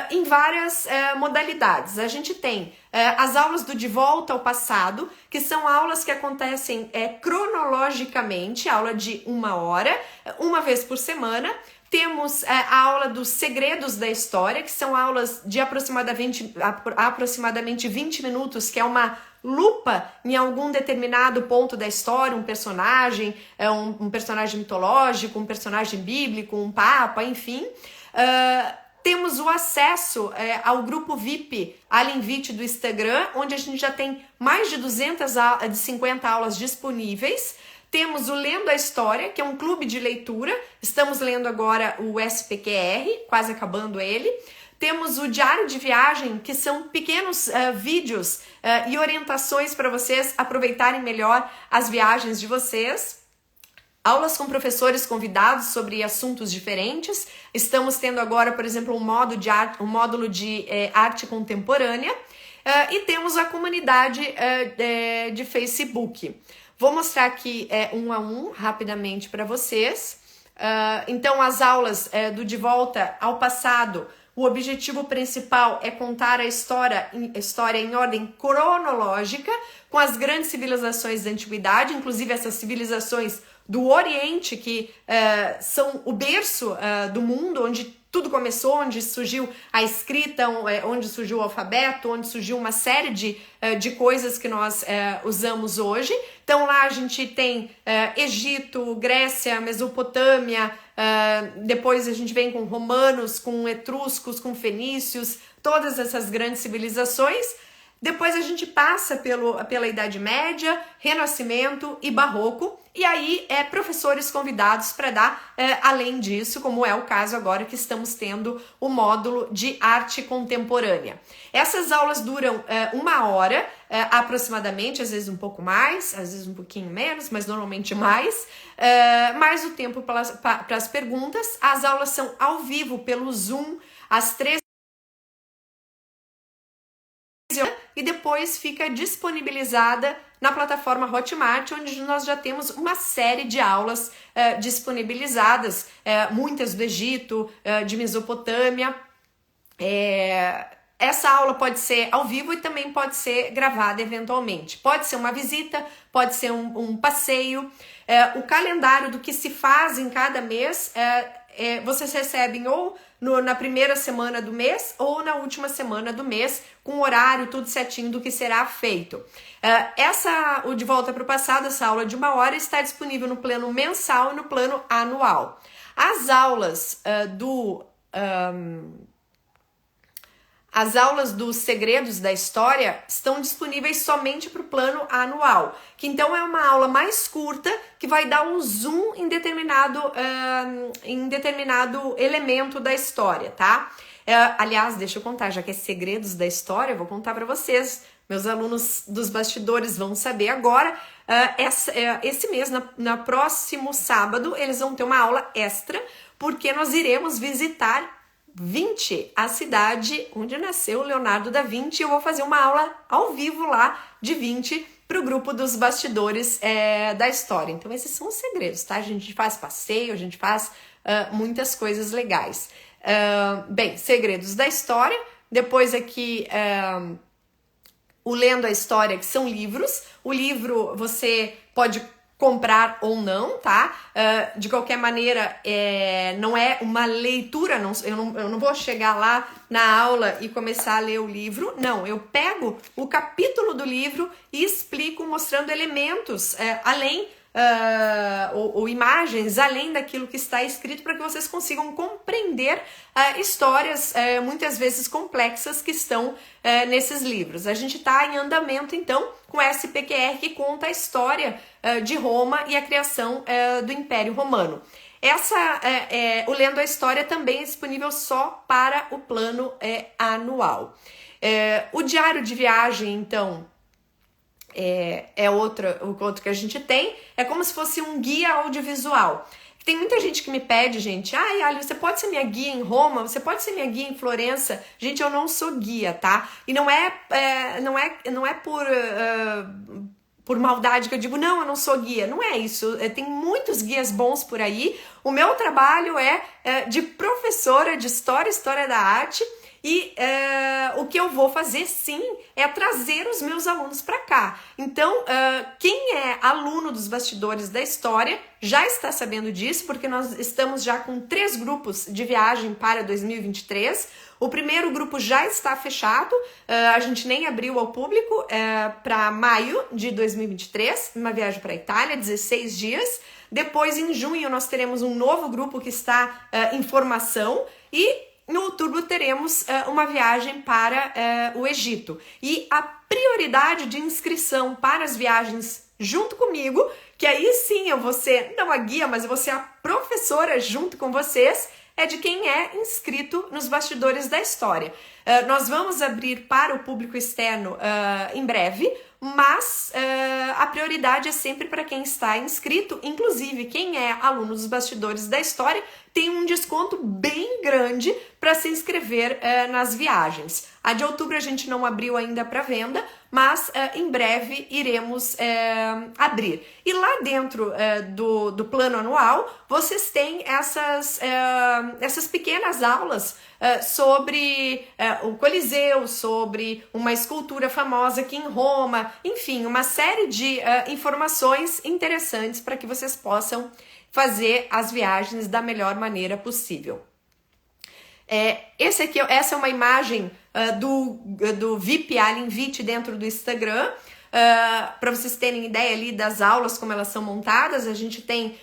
em várias modalidades. A gente tem as aulas do De Volta ao Passado, que são aulas que acontecem cronologicamente, aula de 1 hora, uma vez por semana. Temos a aula dos Segredos da História, que são aulas de aproximadamente 20 minutos, que é uma lupa em algum determinado ponto da história, um personagem, um personagem mitológico, um personagem bíblico, um papa, enfim. Temos o acesso ao grupo VIP Alinvite do Instagram, onde a gente já tem mais de 250 aulas disponíveis. Temos o Lendo a História, que é um clube de leitura. Estamos lendo agora o SPQR, quase acabando ele. Temos o Diário de Viagem, que são pequenos vídeos e orientações para vocês aproveitarem melhor as viagens de vocês. Aulas com professores convidados sobre assuntos diferentes. Estamos tendo agora, por exemplo, um módulo de arte contemporânea. E temos a comunidade de Facebook. Vou mostrar aqui um a um rapidamente para vocês. Então, as aulas do De Volta ao Passado, o objetivo principal é contar a história em ordem cronológica, com as grandes civilizações da antiguidade, inclusive essas civilizações do Oriente, que são o berço do mundo, onde tudo começou, onde surgiu a escrita, onde surgiu o alfabeto, onde surgiu uma série de coisas que nós usamos hoje. Então lá a gente tem Egito, Grécia, Mesopotâmia, depois a gente vem com romanos, com etruscos, com fenícios, todas essas grandes civilizações. Depois a gente passa pela Idade Média, Renascimento e Barroco, e aí professores convidados para dar, além disso, como é o caso agora que estamos tendo o módulo de arte contemporânea. Essas aulas duram 1 hora aproximadamente, às vezes um pouco mais, às vezes um pouquinho menos, mas normalmente mais o tempo para as perguntas. As aulas são ao vivo pelo Zoom, às 13h, e depois fica disponibilizada na plataforma Hotmart, onde nós já temos uma série de aulas disponibilizadas, muitas do Egito, de Mesopotâmia. Essa aula pode ser ao vivo e também pode ser gravada eventualmente. Pode ser uma visita, pode ser um passeio. O calendário do que se faz em cada mês, vocês recebem ou na primeira semana do mês ou na última semana do mês, com horário, tudo certinho do que será feito. O De Volta para o Passado, essa aula de 1 hora, está disponível no plano mensal e no plano anual. As aulas As aulas dos Segredos da História estão disponíveis somente para o plano anual, que então é uma aula mais curta que vai dar um zoom em determinado elemento da história, tá? Aliás, deixa eu contar, já que é Segredos da História, eu vou contar para vocês. Meus alunos dos bastidores vão saber agora. Esse mês, no próximo sábado, eles vão ter uma aula extra, porque nós iremos visitar Vinci, a cidade onde nasceu Leonardo da Vinci. Eu vou fazer uma aula ao vivo lá de Vinci para o grupo dos bastidores da história. Então esses são os segredos, tá? A gente faz passeio, a gente faz muitas coisas legais. Bem, Segredos da História. Depois aqui o Lendo a História, que são livros. O livro você pode comprar ou não, tá? De qualquer maneira, não é uma leitura, eu não vou chegar lá na aula e começar a ler o livro, não, eu pego o capítulo do livro e explico mostrando elementos além ou imagens além daquilo que está escrito, para que vocês consigam compreender histórias muitas vezes complexas que estão nesses livros. A gente está em andamento então com a SPQR, que conta a história de Roma e a criação do Império Romano. O Lendo a História também é disponível só para o plano anual. O diário de viagem, então, outro que a gente tem, é como se fosse um guia audiovisual. Tem muita gente que me pede, gente, olha, você pode ser minha guia em Roma, você pode ser minha guia em Florença. Gente, eu não sou guia, tá? E não é por maldade que eu digo, não, eu não sou guia. Não é isso. Tem muitos guias bons por aí. O meu trabalho é de professora de história da arte. E o que eu vou fazer, sim, é trazer os meus alunos para cá. Então, quem é aluno dos Bastidores da História já está sabendo disso, porque nós estamos já com 3 grupos de viagem para 2023. O primeiro grupo já está fechado, a gente nem abriu ao público, para maio de 2023, uma viagem para a Itália, 16 dias. Depois, em junho, nós teremos um novo grupo que está em formação e em outubro teremos uma viagem para o Egito. E a prioridade de inscrição para as viagens junto comigo, que aí sim eu vou ser, não a guia, mas eu vou ser a professora junto com vocês, é de quem é inscrito nos Bastidores da História. Nós vamos abrir para o público externo em breve, mas a prioridade é sempre para quem está inscrito. Inclusive, quem é aluno dos Bastidores da História tem um desconto bem grande para se inscrever nas viagens. A de outubro a gente não abriu ainda para venda, mas em breve iremos abrir. E lá dentro do plano anual, vocês têm essas pequenas aulas sobre o Coliseu, sobre uma escultura famosa aqui em Roma, enfim, uma série de informações interessantes para que vocês possam fazer as viagens da melhor maneira possível. Essa é uma imagem do VIP Alien Vit dentro do Instagram. Para vocês terem ideia ali das aulas, como elas são montadas, a gente tem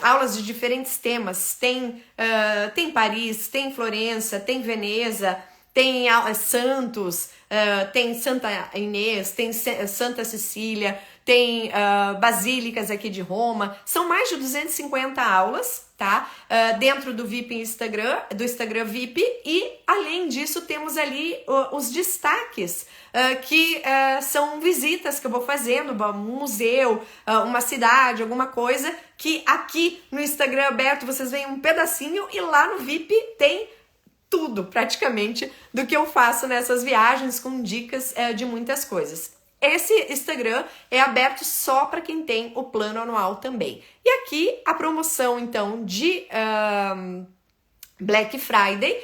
aulas de diferentes temas. Tem Paris, tem Florença, tem Veneza, tem Santos, tem Santa Inês, tem Santa Cecília, tem basílicas aqui de Roma. São mais de 250 aulas, tá? Dentro do Instagram VIP, e além disso temos ali os destaques, que são visitas que eu vou fazendo, um museu, uma cidade, alguma coisa, que aqui no Instagram aberto vocês veem um pedacinho, e lá no VIP tem tudo, praticamente, do que eu faço nessas viagens, com dicas de muitas coisas. Esse Instagram é aberto só para quem tem o plano anual também. E aqui a promoção, então, de Black Friday,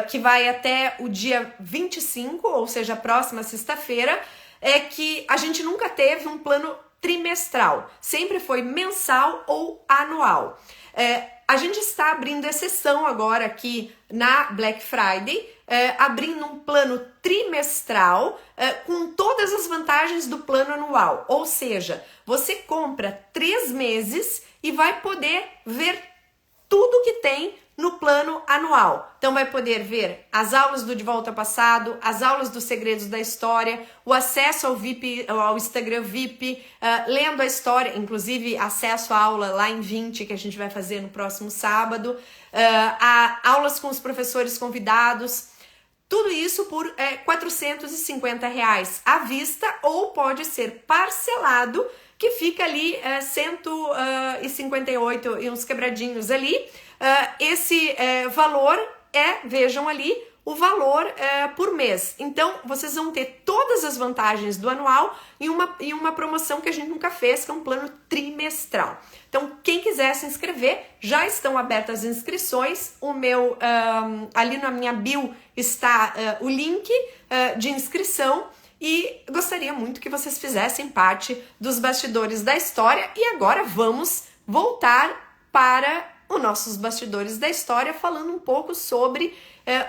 que vai até o dia 25, ou seja, a próxima sexta-feira, é que a gente nunca teve um plano trimestral. Sempre foi mensal ou anual. A gente está abrindo exceção agora aqui na Black Friday, abrindo um plano trimestral com todas as vantagens do plano anual. Ou seja, você compra 3 meses e vai poder ver tudo que tem no plano anual. Então vai poder ver as aulas do De Volta ao Passado, as aulas dos Segredos da História, o acesso ao VIP, ao Instagram VIP, lendo a história, inclusive acesso à aula lá em 20 que a gente vai fazer no próximo sábado, aulas com os professores convidados. Tudo isso por R$450 à vista, ou pode ser parcelado, que fica ali 158 e uns quebradinhos ali. Esse valor vejam ali, o valor por mês. Então, vocês vão ter todas as vantagens do anual em uma promoção que a gente nunca fez, que é um plano trimestral. Então, quem quiser se inscrever, já estão abertas as inscrições. Ali na minha bio está o link de inscrição, e gostaria muito que vocês fizessem parte dos Bastidores da História. E agora vamos voltar para os nossos Bastidores da História, falando um pouco sobre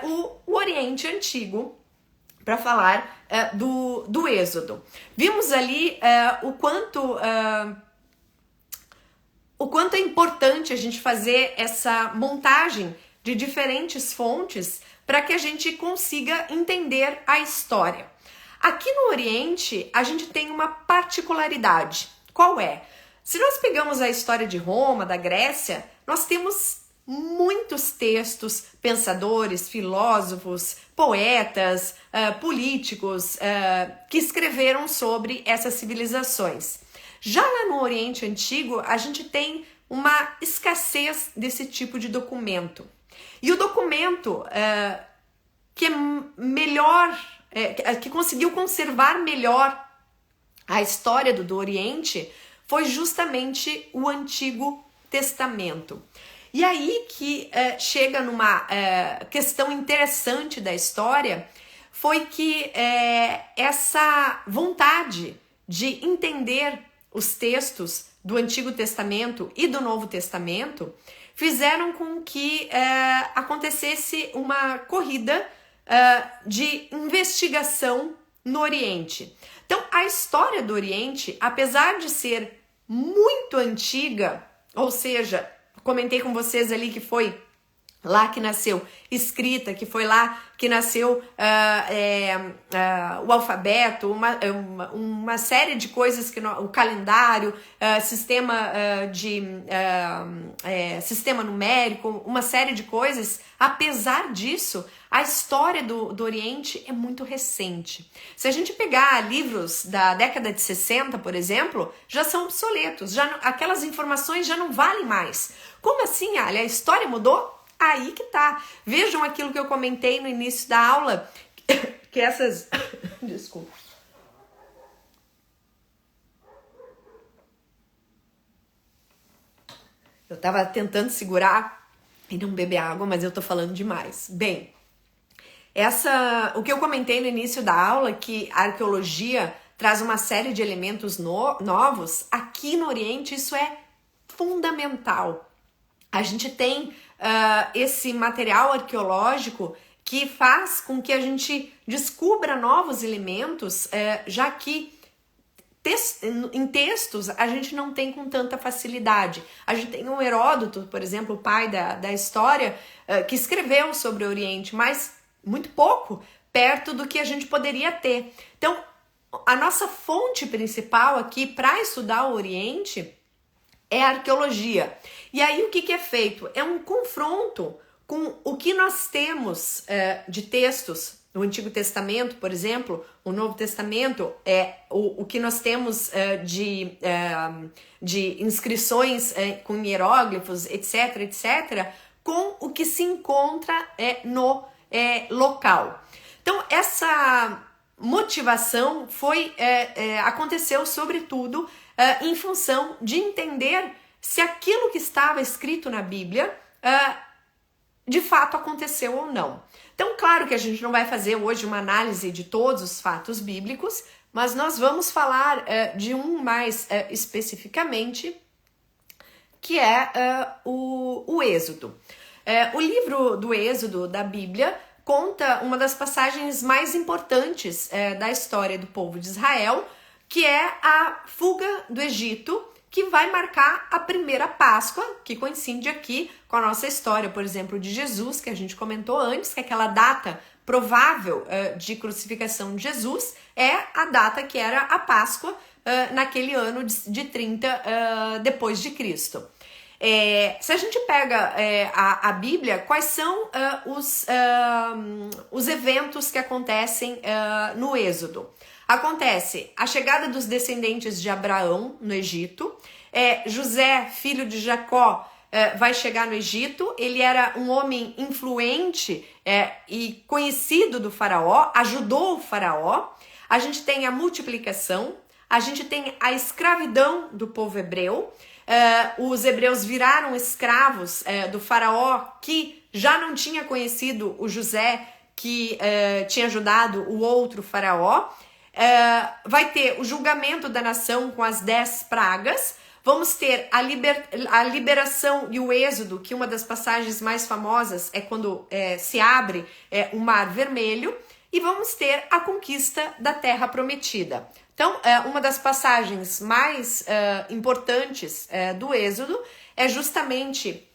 o Oriente Antigo, para falar do Êxodo. Vimos ali o quanto é importante a gente fazer essa montagem de diferentes fontes para que a gente consiga entender a história. Aqui no Oriente, a gente tem uma particularidade. Qual é? Se nós pegamos a história de Roma, da Grécia, nós temos muitos textos, pensadores, filósofos, poetas, políticos que escreveram sobre essas civilizações. Já lá no Oriente Antigo, a gente tem uma escassez desse tipo de documento. E o documento que é melhor, que conseguiu conservar melhor a história do Oriente foi justamente o Antigo Testamento. E aí que chega numa questão interessante da história, foi que essa vontade de entender os textos do Antigo Testamento e do Novo Testamento fizeram com que acontecesse uma corrida de investigação no Oriente. Então, a história do Oriente, apesar de ser muito antiga, ou seja, comentei com vocês ali que foi lá que nasceu escrita, que foi lá que nasceu o alfabeto, uma série de coisas, o calendário, sistema sistema numérico, uma série de coisas. Apesar disso, a história do Oriente é muito recente. Se a gente pegar livros da década de 60, por exemplo, já são obsoletos, aquelas informações já não valem mais. Como assim, Ali? A história mudou? Aí que tá. Vejam aquilo que eu comentei no início da aula, que essas... Desculpa. Eu tava tentando segurar e não beber água, mas eu tô falando demais. Bem, o que eu comentei no início da aula, que a arqueologia traz uma série de elementos novos, aqui no Oriente isso é fundamental. A gente tem esse material arqueológico que faz com que a gente descubra novos elementos, já que em textos a gente não tem com tanta facilidade. A gente tem um Heródoto, por exemplo, o pai da história, que escreveu sobre o Oriente, mas muito pouco perto do que a gente poderia ter. Então, a nossa fonte principal aqui para estudar o Oriente é a arqueologia. E aí o que é feito? É um confronto com o que nós temos de textos no Antigo Testamento, por exemplo, o Novo Testamento, o que nós temos de inscrições com hieróglifos, etc., etc., com o que se encontra no local. Então, essa motivação aconteceu sobretudo em função de entender se aquilo que estava escrito na Bíblia de fato aconteceu ou não. Então, claro que a gente não vai fazer hoje uma análise de todos os fatos bíblicos, mas nós vamos falar de um mais especificamente, que é o Êxodo. O livro do Êxodo da Bíblia conta uma das passagens mais importantes da história do povo de Israel, que é a fuga do Egito, que vai marcar a primeira Páscoa, que coincide aqui com a nossa história, por exemplo, de Jesus, que a gente comentou antes, que aquela data provável de crucificação de Jesus é a data que era a Páscoa naquele ano de 30 depois de Cristo. Se a gente pega a Bíblia, quais são os eventos que acontecem no Êxodo? Acontece a chegada dos descendentes de Abraão no Egito. José, filho de Jacó, vai chegar no Egito. Ele era um homem influente e conhecido do faraó, ajudou o faraó. A gente tem a multiplicação, a gente tem a escravidão do povo hebreu. Os hebreus viraram escravos do faraó, que já não tinha conhecido o José, que tinha ajudado o outro faraó. Vai ter o julgamento da nação com as 10 pragas. Vamos ter a liberação e o êxodo, que uma das passagens mais famosas é quando se abre o Mar Vermelho. E vamos ter a conquista da Terra Prometida. Então, uma das passagens mais importantes do Êxodo é justamente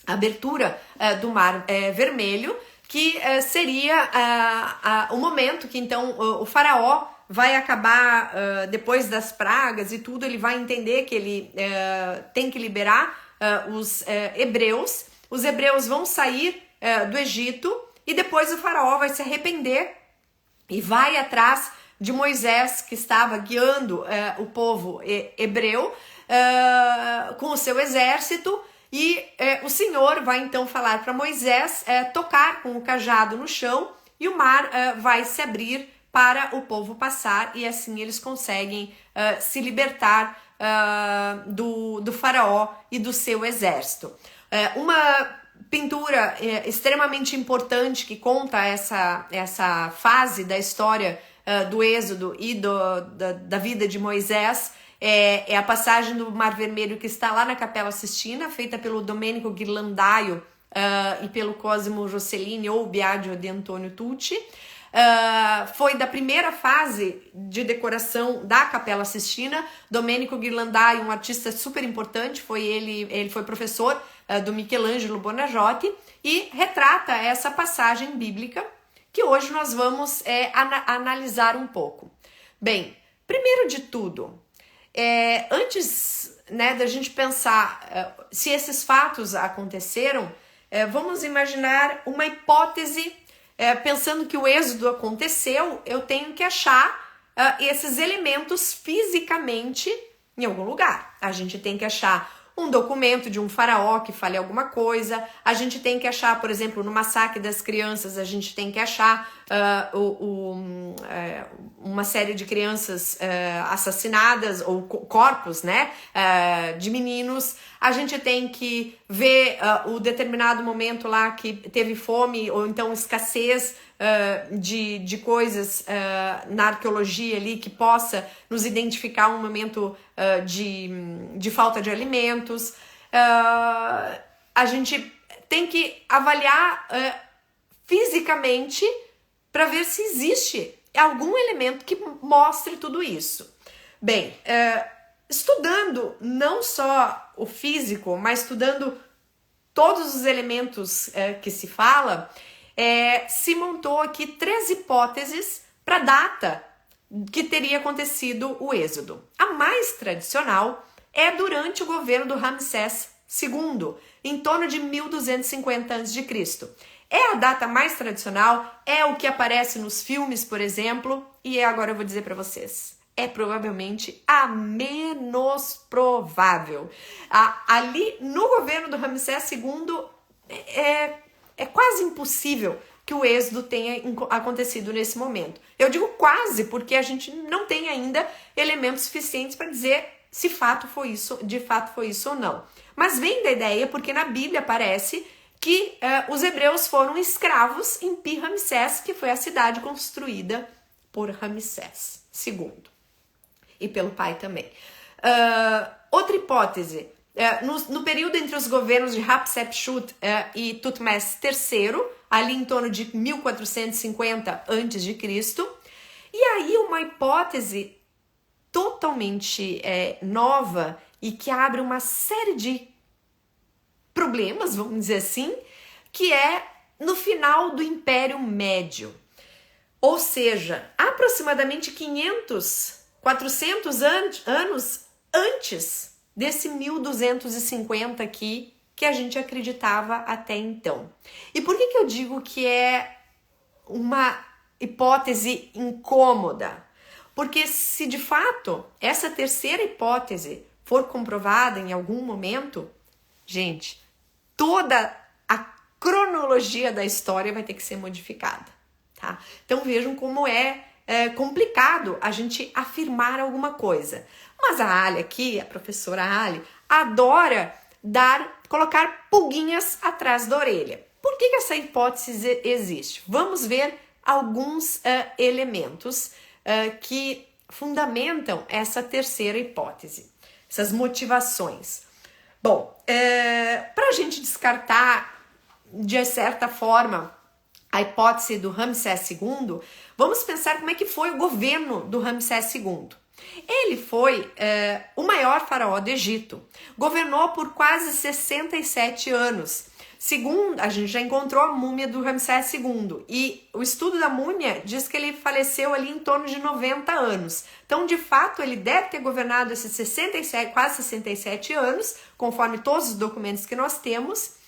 a abertura do Mar Vermelho, que seria o momento que então o faraó vai acabar, depois das pragas e tudo, ele vai entender que ele tem que liberar os hebreus. Os hebreus vão sair do Egito e depois o faraó vai se arrepender e vai atrás de Moisés, que estava guiando o povo hebreu com o seu exército, e o Senhor vai então falar para Moisés tocar com o cajado no chão e o mar vai se abrir para o povo passar, e assim eles conseguem se libertar do faraó e do seu exército. Uma pintura extremamente importante que conta essa fase da história do Êxodo e da vida de Moisés é a passagem do Mar Vermelho, que está lá na Capela Sistina, feita pelo Domenico Ghirlandaio e pelo Cosimo Rossellini ou Biagio de Antonio Tucci. Foi da primeira fase de decoração da Capela Sistina. Domenico Ghirlandaio, um artista super importante, ele foi professor do Michelangelo Buonarroti, e retrata essa passagem bíblica que hoje nós vamos analisar um pouco. Bem, primeiro de tudo, antes da gente pensar se esses fatos aconteceram, vamos imaginar uma hipótese. Pensando que o êxodo aconteceu, eu tenho que achar esses elementos fisicamente em algum lugar. A gente tem que achar um documento de um faraó que fale alguma coisa, a gente tem que achar, por exemplo, no massacre das crianças, a gente tem que achar uma série de crianças assassinadas, ou corpos, de meninos. A gente tem que ver o determinado momento lá que teve fome, ou então escassez de coisas na arqueologia ali que possa nos identificar um momento de falta de alimentos. A gente tem que avaliar fisicamente para ver se existe algum elemento que mostre tudo isso. Bem, estudando não só o físico, mas estudando todos os elementos que se fala, se montou aqui 3 hipóteses para a data que teria acontecido o êxodo. A mais tradicional é durante o governo do Ramsés II, em torno de 1250 a.C. É a data mais tradicional, é o que aparece nos filmes, por exemplo, e agora eu vou dizer para vocês. É provavelmente a menos provável. Ali no governo do Ramsés II é quase impossível que o êxodo tenha acontecido nesse momento. Eu digo quase porque a gente não tem ainda elementos suficientes para dizer se de fato foi isso ou não. Mas vem da ideia porque na Bíblia aparece que os hebreus foram escravos em Pi-Ramsés, que foi a cidade construída por Ramsés II. E pelo pai também. Outra hipótese, no período entre os governos de Hatshepsut e Tutmés III, ali em torno de 1450 a.C., e aí uma hipótese totalmente nova e que abre uma série de problemas, vamos dizer assim, que é no final do Império Médio. Ou seja, aproximadamente 400 anos antes desse 1250 aqui que a gente acreditava até então. E por que eu digo que é uma hipótese incômoda? Porque se de fato essa terceira hipótese for comprovada em algum momento, gente, toda a cronologia da história vai ter que ser modificada, tá? Então vejam como é complicado a gente afirmar alguma coisa. Mas a Ali aqui, a professora Ali, adora colocar pulguinhas atrás da orelha. Por que essa hipótese existe? Vamos ver alguns elementos que fundamentam essa terceira hipótese, essas motivações. Bom, para a gente descartar, de certa forma, a hipótese do Ramsés II, vamos pensar como é que foi o governo do Ramsés II. Ele foi o maior faraó do Egito, governou por quase 67 anos, Segundo, a gente já encontrou a múmia do Ramsés II e o estudo da múmia diz que ele faleceu ali em torno de 90 anos. Então, de fato, ele deve ter governado esses 67, quase 67 anos, conforme todos os documentos que nós temos,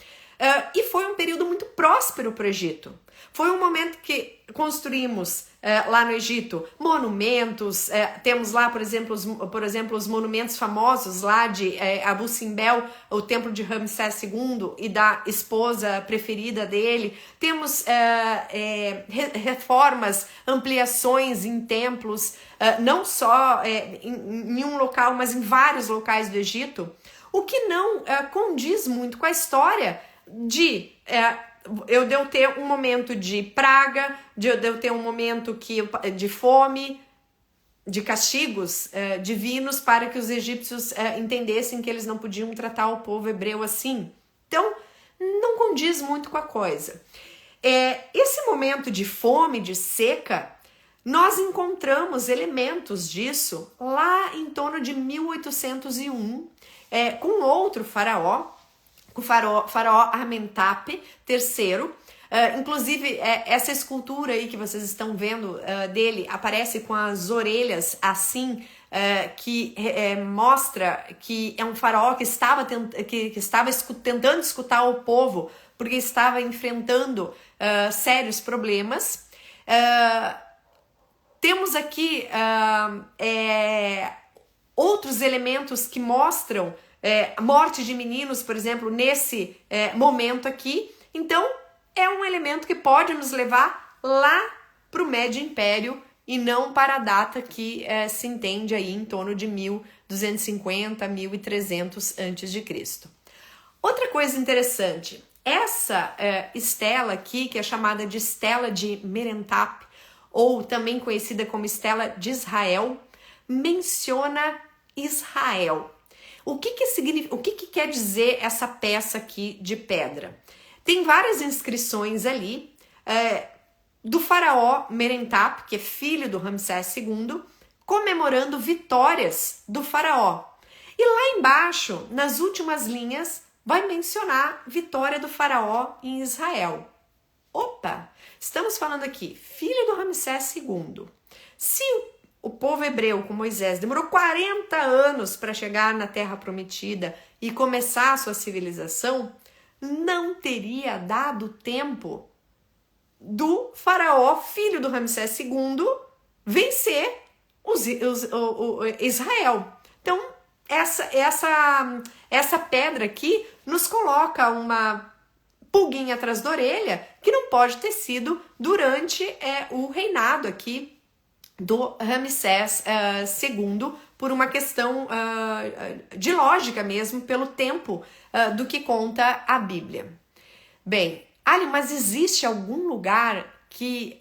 e foi um período muito próspero para o Egito. Foi um momento que construímos lá no Egito monumentos, temos lá, por exemplo, os monumentos famosos lá de Abu Simbel, o templo de Ramsés II e da esposa preferida dele. Temos reformas, ampliações em templos, não só em um local, mas em vários locais do Egito, o que não condiz muito com a história de eu devo ter um momento de praga, eu devo ter um momento de fome, de castigos divinos para que os egípcios entendessem que eles não podiam tratar o povo hebreu assim. Então, não condiz muito com a coisa. Esse momento de fome, de seca, nós encontramos elementos disso lá em torno de 1801, com outro faraó, o faraó Amenhotep III. Inclusive, essa escultura aí que vocês estão vendo dele aparece com as orelhas assim, que mostra que é um faraó que estava tentando escutar o povo, porque estava enfrentando sérios problemas. Temos aqui outros elementos que mostram a morte de meninos, por exemplo, nesse momento aqui. Então, é um elemento que pode nos levar lá para o Médio Império e não para a data que se entende aí em torno de 1250, 1300 a.C. Outra coisa interessante, essa estela aqui, que é chamada de estela de Merentap, ou também conhecida como estela de Israel, menciona Israel. O que significa, o que quer dizer essa peça aqui de pedra? Tem várias inscrições ali do faraó Merentap, que é filho do Ramsés II, comemorando vitórias do faraó. E lá embaixo, nas últimas linhas, vai mencionar vitória do faraó em Israel. Opa! Estamos falando aqui, filho do Ramsés II. Se o povo hebreu com Moisés demorou 40 anos para chegar na Terra Prometida e começar a sua civilização, não teria dado tempo do faraó, filho do Ramsés II, vencer Israel. Então, essa pedra aqui nos coloca uma pulguinha atrás da orelha que não pode ter sido durante o reinado aqui do Ramsés II, por uma questão de lógica mesmo, pelo tempo do que conta a Bíblia. Bem, Ali, mas existe algum lugar que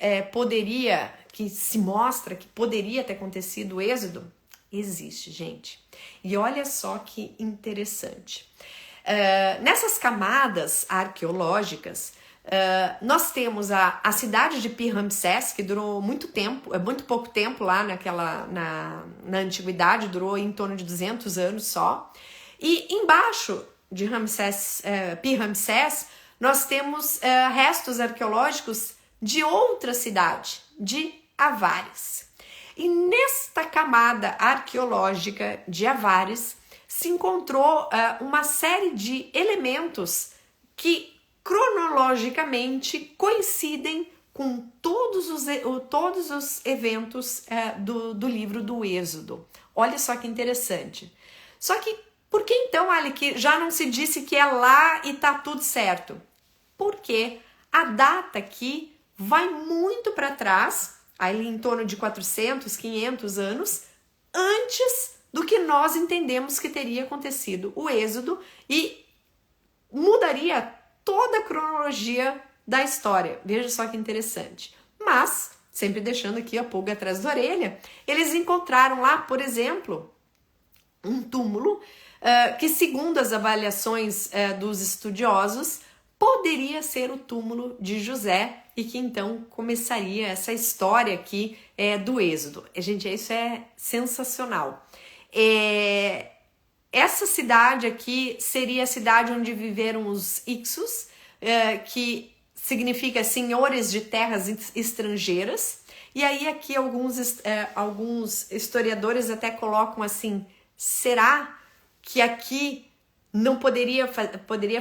que se mostra que poderia ter acontecido o êxodo? Existe, gente. E olha só que interessante. Nessas camadas arqueológicas, nós temos a cidade de Pi-Ramsés, que durou muito tempo, muito pouco tempo lá na antiguidade, durou em torno de 200 anos só. E embaixo de Pi-Ramsés, nós temos restos arqueológicos de outra cidade, de Avares. E nesta camada arqueológica de Avares se encontrou uma série de elementos que cronologicamente coincidem com todos os eventos do livro do Êxodo. Olha só que interessante. Só que por que então, Ali, que já não se disse que é lá e tá tudo certo? Porque a data aqui vai muito para trás, ali em torno de 400, 500 anos, antes do que nós entendemos que teria acontecido o Êxodo, e mudaria toda a cronologia da história. Veja só que interessante. Mas, sempre deixando aqui a pulga atrás da orelha, eles encontraram lá, por exemplo, um túmulo que, segundo as avaliações dos estudiosos, poderia ser o túmulo de José, e que então começaria essa história aqui do Êxodo. Gente, isso é sensacional. Essa cidade aqui seria a cidade onde viveram os Hyksos, que significa senhores de terras estrangeiras. E aí aqui alguns historiadores até colocam assim, será que aqui não poderia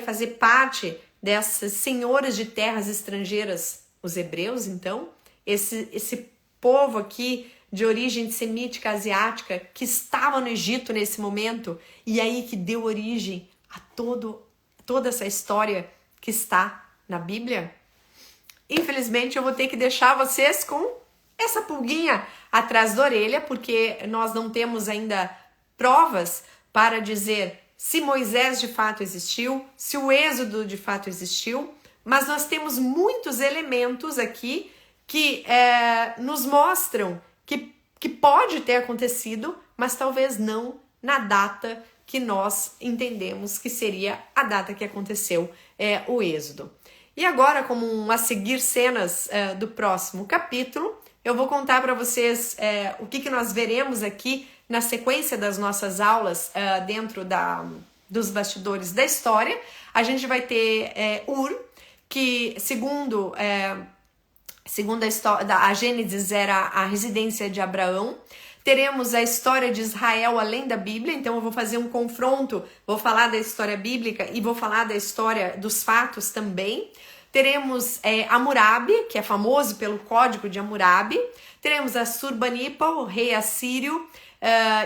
fazer parte dessas senhores de terras estrangeiras, os hebreus, então? Esse povo aqui de origem semítica asiática que estava no Egito nesse momento e aí que deu origem a toda essa história que está na Bíblia? Infelizmente eu vou ter que deixar vocês com essa pulguinha atrás da orelha, porque nós não temos ainda provas para dizer se Moisés de fato existiu, se o Êxodo de fato existiu, mas nós temos muitos elementos aqui que nos mostram que pode ter acontecido, mas talvez não na data que nós entendemos que seria a data que aconteceu o Êxodo. E agora, como a seguir cenas do próximo capítulo, eu vou contar para vocês o que nós veremos aqui na sequência das nossas aulas dentro dos bastidores da história. A gente vai ter Ur, que segundo a história, a Gênesis era a residência de Abraão. Teremos a história de Israel além da Bíblia, então eu vou fazer um confronto, vou falar da história bíblica e vou falar da história dos fatos também. Teremos Hammurabi, que é famoso pelo Código de Hammurabi. Teremos Assurbanipal, o rei assírio,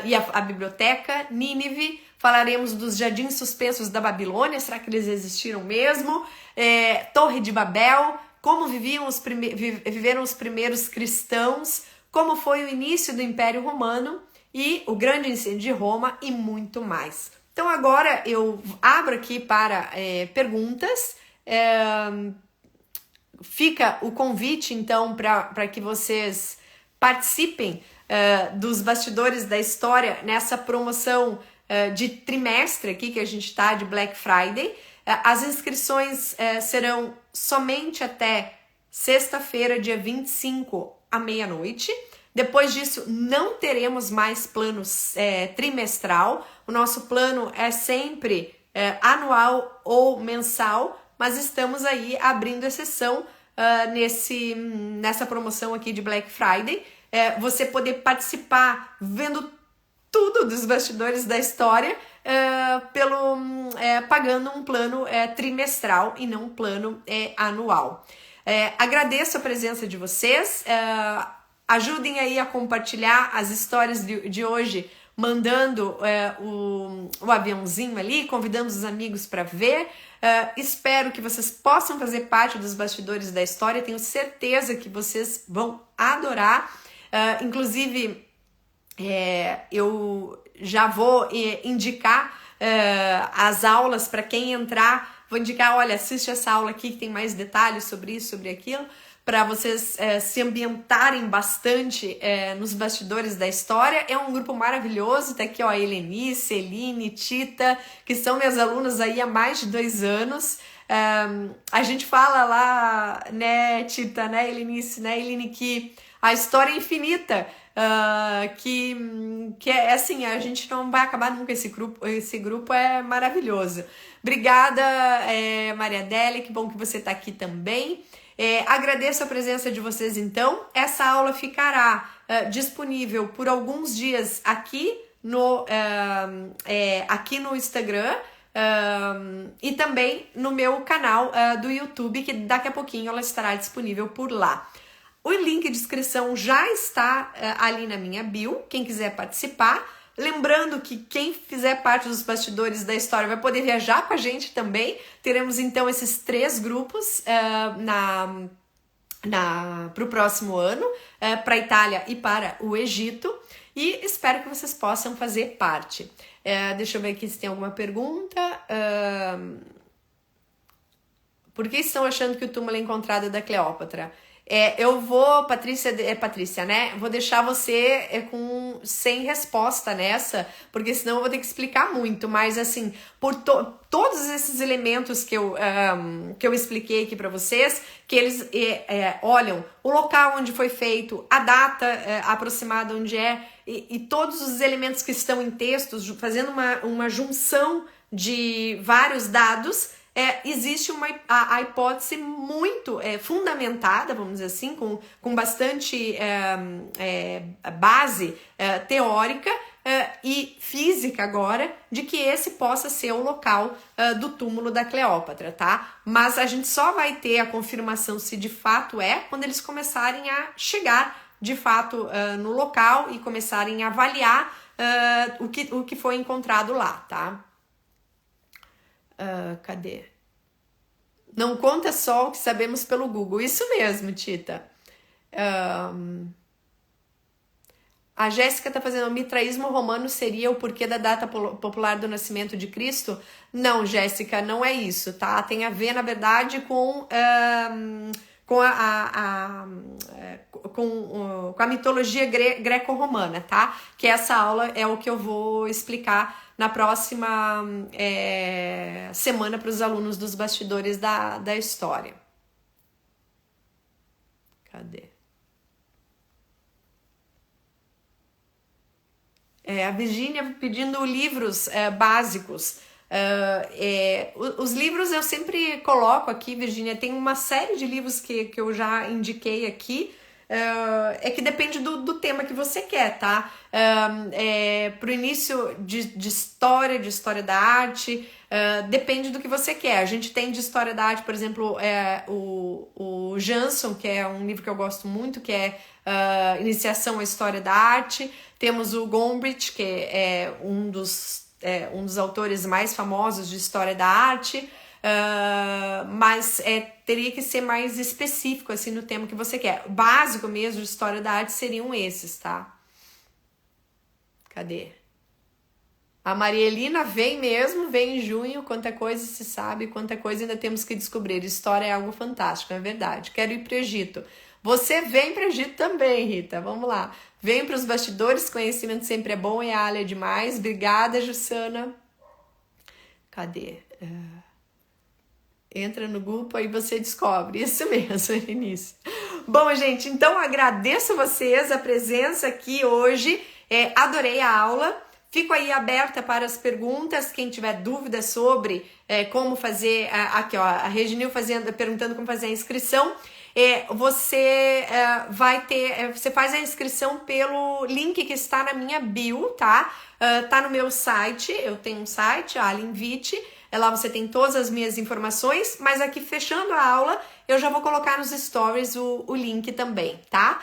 e a biblioteca, Nínive. Falaremos dos jardins suspensos da Babilônia, será que eles existiram mesmo? Torre de Babel, como viveram os primeiros cristãos, como foi o início do Império Romano e o grande incêndio de Roma e muito mais. Então agora eu abro aqui para perguntas. Fica o convite então para que vocês participem dos bastidores da história nessa promoção de trimestre aqui que a gente está de Black Friday. As inscrições serão somente até sexta-feira, dia 25 à meia-noite. Depois disso não teremos mais planos trimestral. O nosso plano é sempre anual ou mensal, mas estamos aí abrindo exceção nessa promoção aqui de Black Friday. Você poder participar vendo tudo dos bastidores da história pagando um plano trimestral e não um plano anual. Agradeço a presença de vocês, ajudem aí a compartilhar as histórias de hoje, mandando o aviãozinho ali, convidando os amigos para ver. Espero que vocês possam fazer parte dos bastidores da história, tenho certeza que vocês vão adorar. Inclusive, eu já vou indicar as aulas para quem entrar. Vou indicar, olha, assiste essa aula aqui que tem mais detalhes sobre isso, sobre aquilo, para vocês se ambientarem bastante nos bastidores da história. É um grupo maravilhoso, tá aqui ó, Helenice, Eline, Tita, que são minhas alunas aí há mais de 2 anos. A gente fala lá, né, Tita, né, Helenice, né, Eline, que a história é infinita, que é assim, a gente não vai acabar nunca, esse grupo é maravilhoso. Obrigada, Maria Adélia, que bom que você está aqui também. Agradeço a presença de vocês então. Essa aula ficará disponível por alguns dias aqui no Instagram e também no meu canal do YouTube, que daqui a pouquinho ela estará disponível por lá. O link de inscrição já está ali na minha bio, quem quiser participar. Lembrando que quem fizer parte dos bastidores da história vai poder viajar com a gente também. Teremos então esses 3 grupos para o próximo ano, para a Itália e para o Egito. E espero que vocês possam fazer parte. Deixa eu ver aqui se tem alguma pergunta. Por que estão achando que o túmulo é encontrado da Cleópatra? Eu vou, Patrícia, né? Vou deixar você sem resposta nessa, porque senão eu vou ter que explicar muito. Mas assim, por todos esses elementos que eu expliquei aqui para vocês, que eles olham o local onde foi feito, a data aproximada onde e todos os elementos que estão em textos, fazendo uma junção de vários dados, existe a hipótese muito fundamentada, vamos dizer assim, com bastante base teórica e física agora, de que esse possa ser o local do túmulo da Cleópatra, tá? Mas a gente só vai ter a confirmação se de fato quando eles começarem a chegar de fato no local e começarem a avaliar o que foi encontrado lá, tá? Cadê? Não conta só o que sabemos pelo Google. Isso mesmo, Tita. A Jéssica tá fazendo: o mitraísmo romano seria o porquê da data popular do nascimento de Cristo? Não, Jéssica, não é isso, tá? Tem a ver, na verdade, com a mitologia greco-romana, tá? Que essa aula é o que eu vou explicar na próxima semana para os alunos dos bastidores da história. Cadê? A Virgínia pedindo livros básicos. Os livros eu sempre coloco aqui, Virgínia, tem uma série de livros que eu já indiquei aqui. Que depende do tema que você quer, tá? Pro início de história da arte, depende do que você quer. A gente tem de história da arte, por exemplo, o Jansson, que é um livro que eu gosto muito, que é Iniciação à História da Arte. Temos o Gombrich, que é um dos autores mais famosos de história da arte. Mas teria que ser mais específico assim no tema que você quer. O básico mesmo de história da arte seriam esses, tá? Cadê? A Maria Elina vem mesmo, vem em junho. Quanta coisa se sabe, quanta coisa ainda temos que descobrir. História é algo fantástico, é verdade. Quero ir para o Egito. Você vem para o Egito também, Rita. Vamos lá. Vem para os bastidores, conhecimento sempre é bom e a área é demais. Obrigada, Jussana. Cadê? Entra no grupo, aí você descobre. Isso mesmo, Eunice. Bom, gente, então agradeço vocês a presença aqui hoje. Adorei a aula. Fico aí aberta para as perguntas. Quem tiver dúvidas sobre como fazer... Aqui, ó, a Reginil perguntando como fazer a inscrição. Você você faz a inscrição pelo link que está na minha bio, tá? Tá no meu site. Eu tenho um site, a Alinvite. Lá você tem todas as minhas informações, mas aqui fechando a aula, eu já vou colocar nos stories o link também, tá?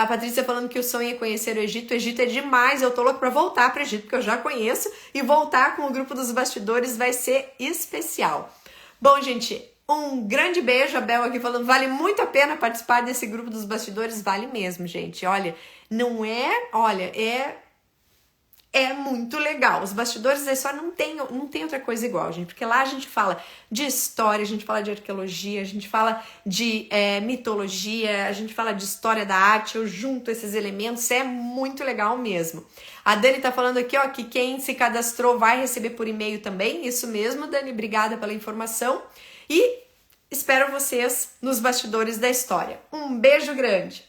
A Patrícia falando que o sonho é conhecer o Egito. O Egito é demais, eu tô louco pra voltar pro Egito, porque eu já conheço, e voltar com o grupo dos bastidores vai ser especial. Bom, gente, um grande beijo. A Bel aqui falando, vale muito a pena participar desse grupo dos bastidores, vale mesmo, gente. Olha, é muito legal. Os bastidores da história não tem outra coisa igual, gente. Porque lá a gente fala de história, a gente fala de arqueologia, a gente fala de mitologia, a gente fala de história da arte. Eu junto esses elementos, é muito legal mesmo. A Dani tá falando aqui, ó, que quem se cadastrou vai receber por e-mail também. Isso mesmo, Dani. Obrigada pela informação. E espero vocês nos bastidores da história. Um beijo grande!